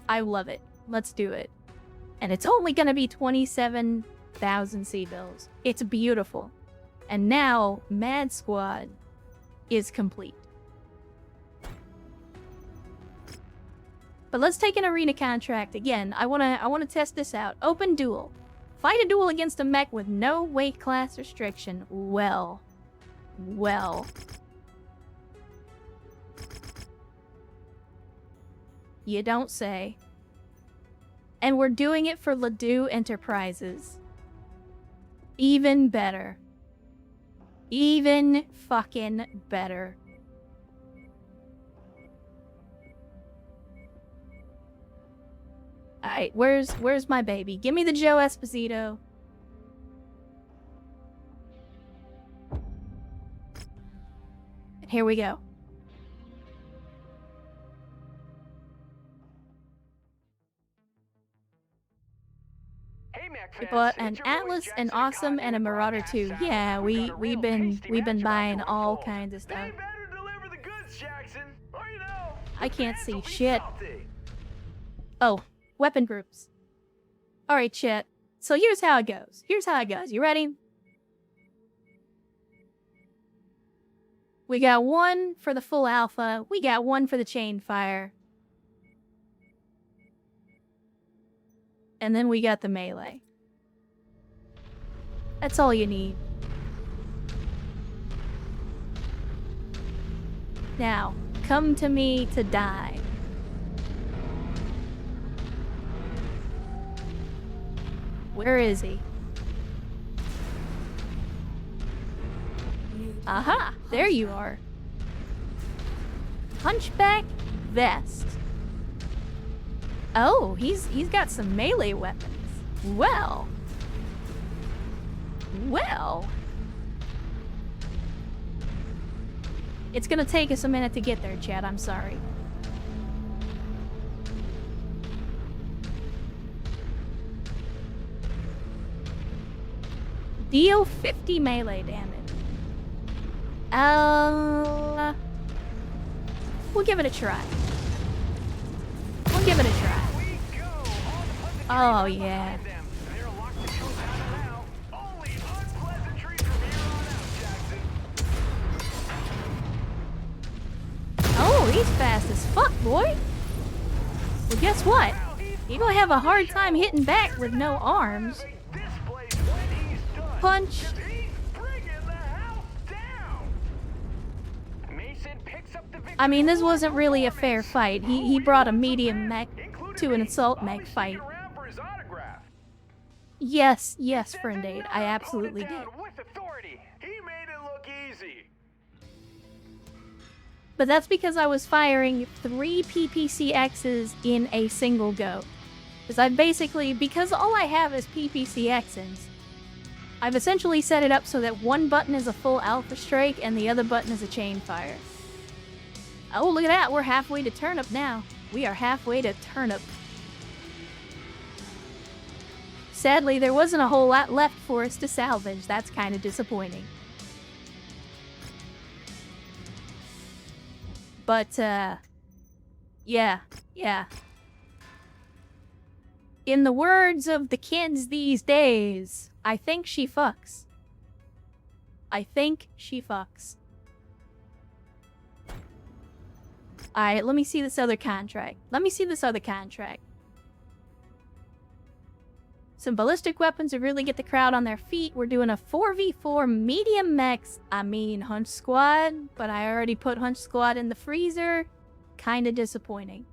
I love it. Let's do it. And it's only gonna be 27,000 C-bills. It's beautiful. And now, Mad Squad is complete. But let's take an arena contract. Again, I wanna test this out. Open duel. Fight a duel against a mech with no weight class restriction. Well. You don't say. And we're doing it for Ledoux Enterprises. Even better. Even fucking better. Alright, where's my baby? Give me the Joe Esposito. And here we go. We bought an Atlas, an Awesome, and a Marauder 2. Yeah, we've been buying all kinds of stuff. I can't see shit. Oh, weapon groups. Alright, chat. So here's how it goes. You ready? We got one for the full alpha. We got one for the chain fire. And then we got the melee. That's all you need. Now, come to me to die. Where is he? Aha! There you are. Hunchback vest. Oh, he's got some melee weapons. Well. It's gonna take us a minute to get there, Chad. I'm sorry. Deal 50 melee damage. We'll give it a try. Oh, yeah. They're locked to compound now. Only unpleasantries from here on out, Jackson. Oh, he's fast as fuck, boy. Well, guess what? You're gonna have a hard time hitting back with no arms. This place when he's done. Punch. He's bringing the house down. Mason picks up the victory. I mean, this wasn't really a fair fight. He brought a medium mech to an assault mech fight. Around for his autograph. Yes, friend aid. I absolutely did. With authority. He made it look easy. But that's because I was firing 3 PPCXs in a single go. Because all I have is PPCXs, I've essentially set it up so that one button is a full alpha strike and the other button is a chain fire. Oh, look at that, we're halfway to turnip now. We are halfway to turnip. Sadly, there wasn't a whole lot left for us to salvage. That's kind of disappointing. But, yeah. In the words of the kids these days, I think she fucks. I think she fucks. Alright, let me see this other contract. Some ballistic weapons to really get the crowd on their feet. We're doing a 4v4 medium mechs. I mean Hunch Squad, but I already put Hunch Squad in the freezer. Kinda disappointing.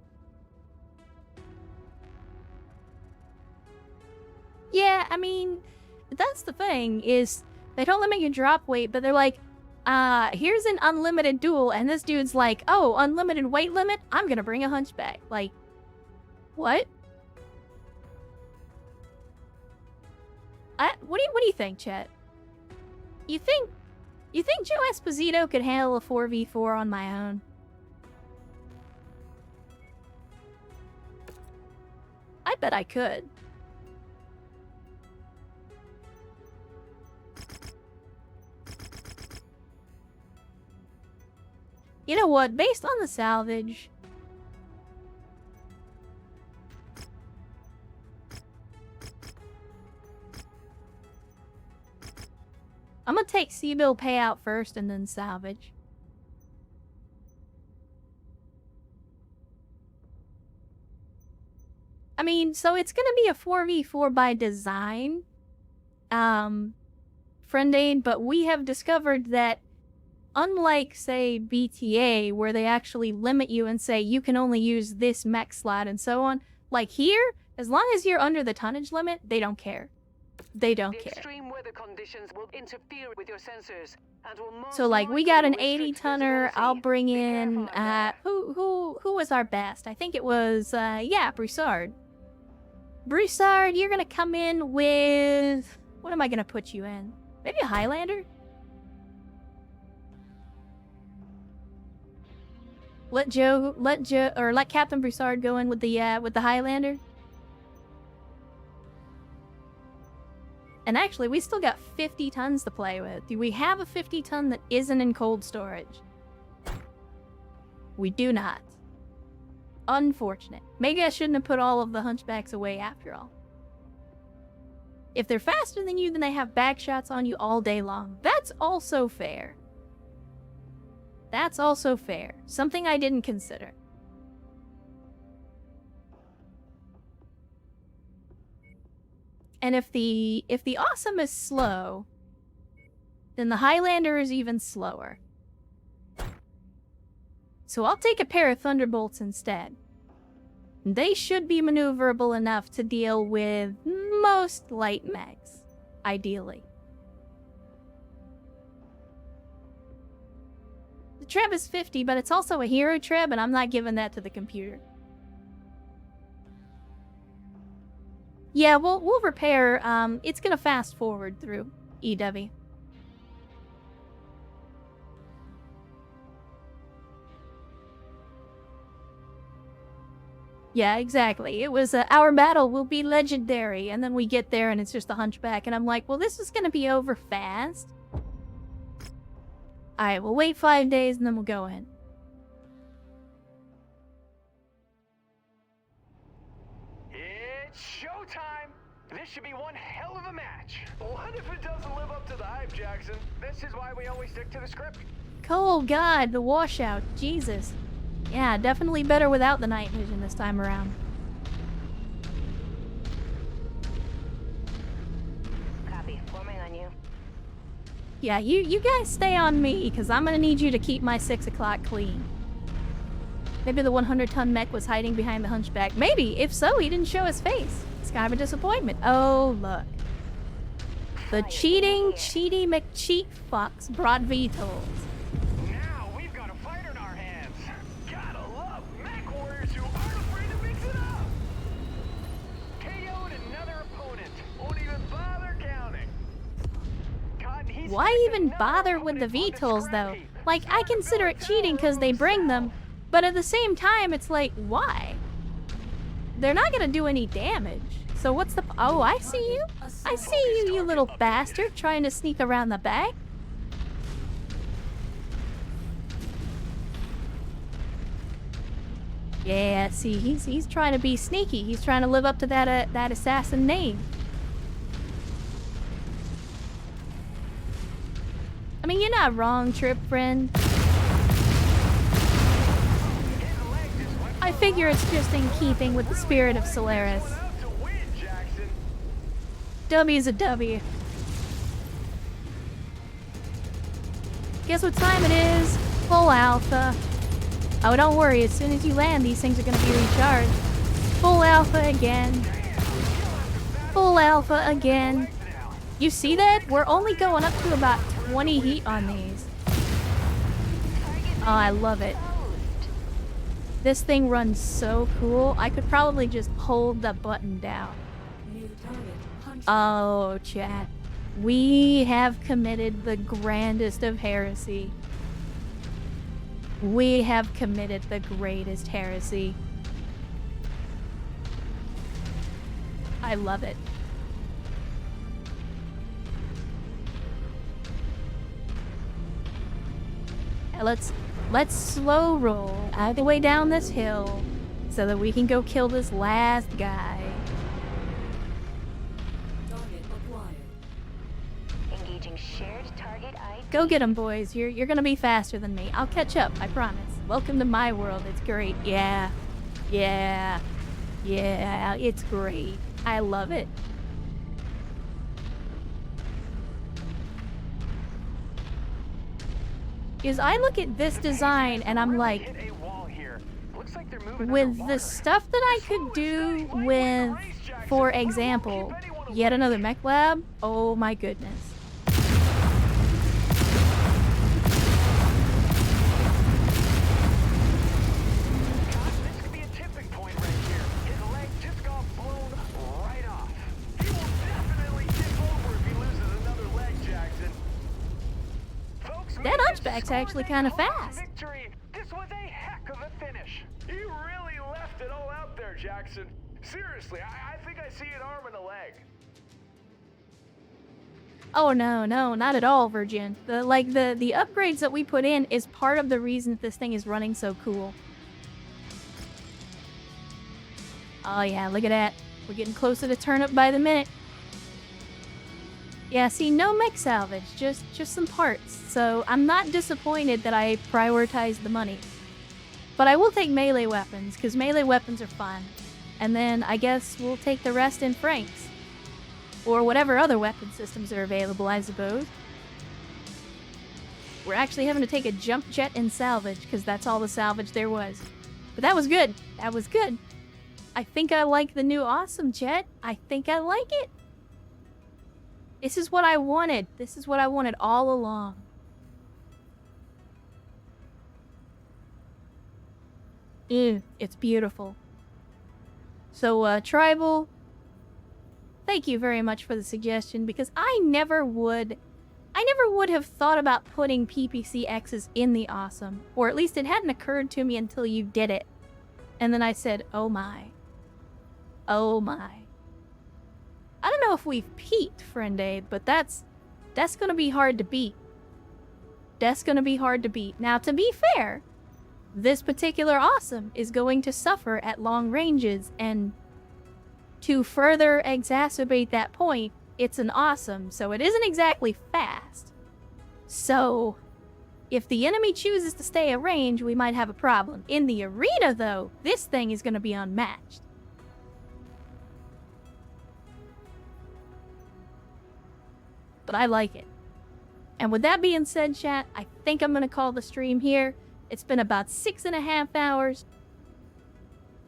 Yeah, I mean, that's the thing, is they don't limit your drop weight, but they're like, here's an unlimited duel, and this dude's like, oh, unlimited weight limit? I'm gonna bring a hunchback. Like, what? What do you think, chat? You think Joe Esposito could handle a 4v4 on my own? I bet I could. You know what? Based on the salvage, I'm gonna take C-bill payout first and then salvage. I mean, so it's gonna be a 4v4 by design, friend aid, but we have discovered that unlike, say, BTA, where they actually limit you and say you can only use this mech slot and so on, like here, as long as you're under the tonnage limit, they don't care. They don't care. Extreme weather conditions will interfere with your sensors and will most So, like, we got an likely 80 restrict tonner. visibility. I'll bring Be in, careful out there. who was our best? I think it was, yeah, Broussard. Broussard, you're gonna come in with, what am I gonna put you in? Maybe a Highlander? Let Captain Broussard go in with the Highlander. And actually, we still got 50 tons to play with. Do we have a 50 ton that isn't in cold storage? We do not. Unfortunate. Maybe I shouldn't have put all of the hunchbacks away after all. If they're faster than you, then they have back shots on you all day long. That's also fair. That's also fair. Something I didn't consider. And if the awesome is slow, then the Highlander is even slower. So I'll take a pair of Thunderbolts instead. They should be maneuverable enough to deal with most light mechs, ideally. The Treb is 50, but it's also a hero Treb, and I'm not giving that to the computer. Yeah, we'll repair. It's gonna fast forward through EW. Yeah, exactly. It was our battle will be legendary, and then we get there and it's just a hunchback, and I'm like, well, this is gonna be over fast. Alright, we'll wait 5 days and then we'll go in. It's showtime! should be one hell of a match. What if it doesn't live up to the hype, Jackson? This is why we always stick to the script. Oh god, the washout. Jesus. Yeah, definitely better without the night vision this time around. Copy. Forming on you. Yeah, you guys stay on me, because I'm gonna need you to keep my 6 o'clock clean. Maybe the 100-ton mech was hiding behind the hunchback. Maybe. If so, he didn't show his face. It's kind of a disappointment. Oh, look. The cheaty McCheat fucks brought VTOLs. Now we've got a fight in our hands. Gotta love Mechwarriors who aren't afraid to mix it up. KO'd another opponent. Won't even bother counting. God, he's Why even bother with the VTOLs, though? Like, I consider it cheating because they bring them, but at the same time, it's like, why? They're not gonna do any damage. So what's the... Oh, I see you. I see you, you little bastard, trying to sneak around the back. Yeah, see, he's trying to be sneaky. He's trying to live up to that assassin name. I mean, you're not wrong, Trip friend. I figure it's just in keeping with the spirit of Solaris. W's a W. Guess what time it is? Full alpha. Oh, don't worry. As soon as you land, these things are going to be recharged. Full alpha again. Full alpha again. You see that? We're only going up to about 20 heat on these. Oh, I love it. This thing runs so cool. I could probably just hold the button down. New target. Hunchback. Oh, chat. We have committed the grandest of heresy. We have committed the greatest heresy. I love it. Now let's slow roll out of the way down this hill so that we can go kill this last guy. Target acquired. Engaging shared target ID. Go get him, boys. You're gonna be faster than me. I'll catch up, I promise. Welcome to my world. It's great. Yeah. Yeah. Yeah. It's great. I love it. Is I look at this design and I'm like, with the stuff that I could do with, for example, yet another mech lab, oh my goodness. This could be a tipping point right here. His leg just got blown right off. He will definitely tip over if he loses another leg, Jackson. Folks, That hunchback's actually kind of fast. victory. This was a heck of a finish. You really left it all out there, Jackson. Seriously, I think I see an arm and a leg. Oh no, not at all, Virgin. The upgrades that we put in is part of the reason this thing is running so cool. Oh yeah, look at that. We're getting closer to turnip by the minute. Yeah, see, no mech salvage, just some parts. So I'm not disappointed that I prioritized the money. But I will take melee weapons, because melee weapons are fun. And then I guess we'll take the rest in Franks. Or whatever other weapon systems are available, I suppose. We're actually having to take a jump jet and salvage, because that's all the salvage there was. But that was good. That was good. I think I like the new awesome jet. I think I like it. This is what I wanted. This is what I wanted all along. It's beautiful. So, Tribal, thank you very much for the suggestion, because I never would have thought about putting PPCXs in the awesome, or at least it hadn't occurred to me until you did it. And then I said, oh my. Oh my. I don't know if we've peaked, Friend Aid, but that's gonna be hard to beat. That's gonna be hard to beat. Now, to be fair, this particular awesome is going to suffer at long ranges, and to further exacerbate that point, it's an awesome, so it isn't exactly fast. So, if the enemy chooses to stay at range, we might have a problem. In the arena, though, this thing is going to be unmatched. But I like it. And with that being said, chat, I think I'm going to call the stream here. It's been about 6.5 hours.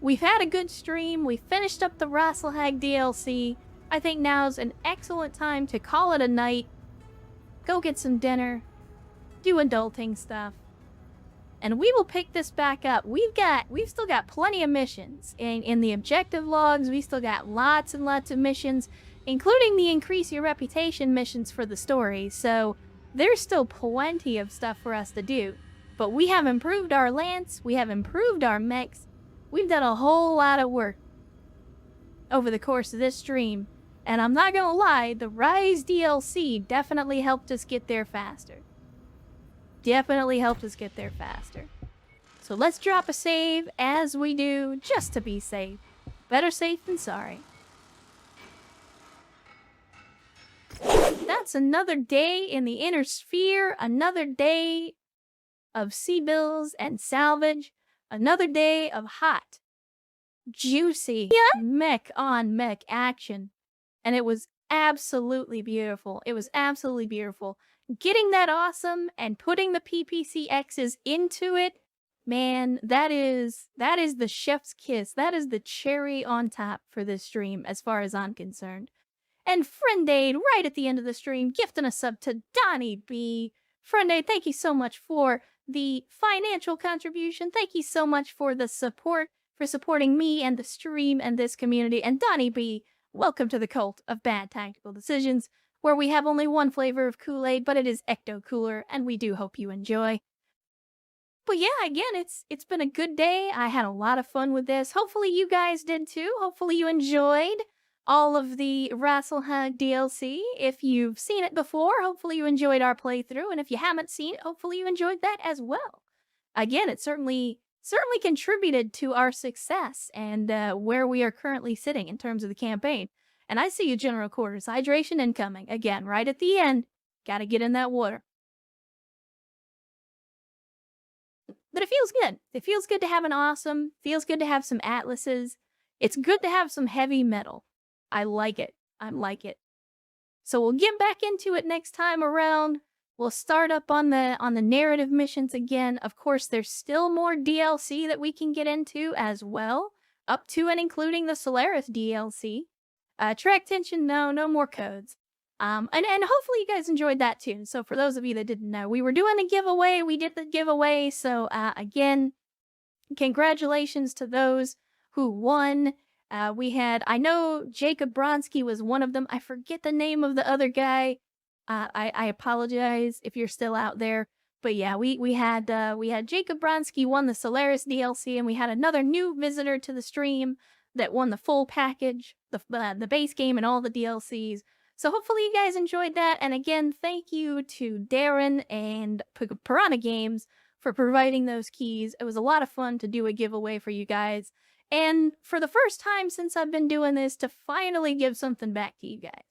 We've had a good stream. We finished up the Rasselhag DLC. I think now's an excellent time to call it a night. Go get some dinner. Do adulting stuff. And we will pick this back up. We've still got plenty of missions. In the objective logs, we still got lots and lots of missions, including the increase your reputation missions for the story. So there's still plenty of stuff for us to do. But we have improved our lance, we have improved our mechs, we've done a whole lot of work over the course of this stream. And I'm not gonna lie, the Rise DLC definitely helped us get there faster. Definitely helped us get there faster. So let's drop a save as we do, just to be safe. Better safe than sorry. That's another day in the inner sphere, another day of sea bills and salvage, another day of hot, juicy mech on mech action. And it was absolutely beautiful. It was absolutely beautiful. Getting that awesome and putting the PPCXs into it, man, that is the chef's kiss. That is the cherry on top for this stream as far as I'm concerned. And Friendade, right at the end of the stream, gifting a sub to Donnie B. Friendade, thank you so much for the financial contribution. Thank you so much for the support, for supporting me and the stream and this community. And Donnie B, welcome to the cult of bad tactical decisions, where we have only one flavor of Kool-Aid, but it is Ecto Cooler, and we do hope you enjoy. But yeah, again, it's been a good day. I had a lot of fun with this. Hopefully you guys did too. Hopefully you enjoyed all of the Rasselhag DLC. If you've seen it before, hopefully you enjoyed our playthrough, and if you haven't seen it, hopefully you enjoyed that as well. Again, it certainly contributed to our success and where we are currently sitting in terms of the campaign. And I see you, General Quarters. Hydration incoming. Again, right at the end. Gotta get in that water. But it feels good. It feels good to have an awesome. Feels good to have some atlases. It's good to have some heavy metal. I like it. I like it. So we'll get back into it next time around. We'll start up on the narrative missions again. Of course, there's still more DLC that we can get into as well, up to and including the Solaris DLC. Track tension, no more codes. And hopefully you guys enjoyed that too. So for those of you that didn't know, we were doing a giveaway. We did the giveaway. So again, congratulations to those who won. I know Jacob Bronsky was one of them. I forget the name of the other guy. I apologize if you're still out there. But yeah, we had Jacob Bronsky won the Solaris DLC, and we had another new visitor to the stream that won the full package, the base game and all the DLCs. So hopefully you guys enjoyed that. And again, thank you to Darren and Piranha Games for providing those keys. It was a lot of fun to do a giveaway for you guys. And for the first time since I've been doing this, to finally give something back to you guys.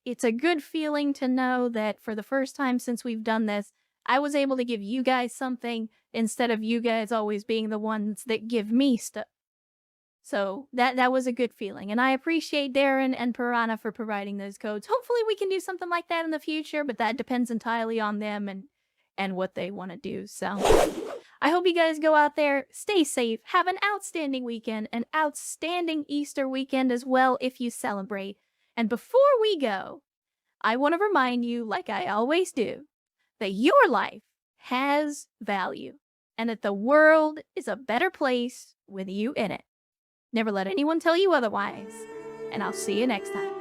It's a good feeling to know that for the first time since we've done this, I was able to give you guys something instead of you guys always being the ones that give me stuff. So that was a good feeling. And I appreciate Darren and Piranha for providing those codes. Hopefully we can do something like that in the future, but that depends entirely on them and what they want to do. So I hope you guys go out there, stay safe, have an outstanding weekend, an outstanding Easter weekend as well if you celebrate. And before we go, I want to remind you, like I always do, that your life has value and that the world is a better place with you in it. Never let anyone tell you otherwise, and I'll see you next time.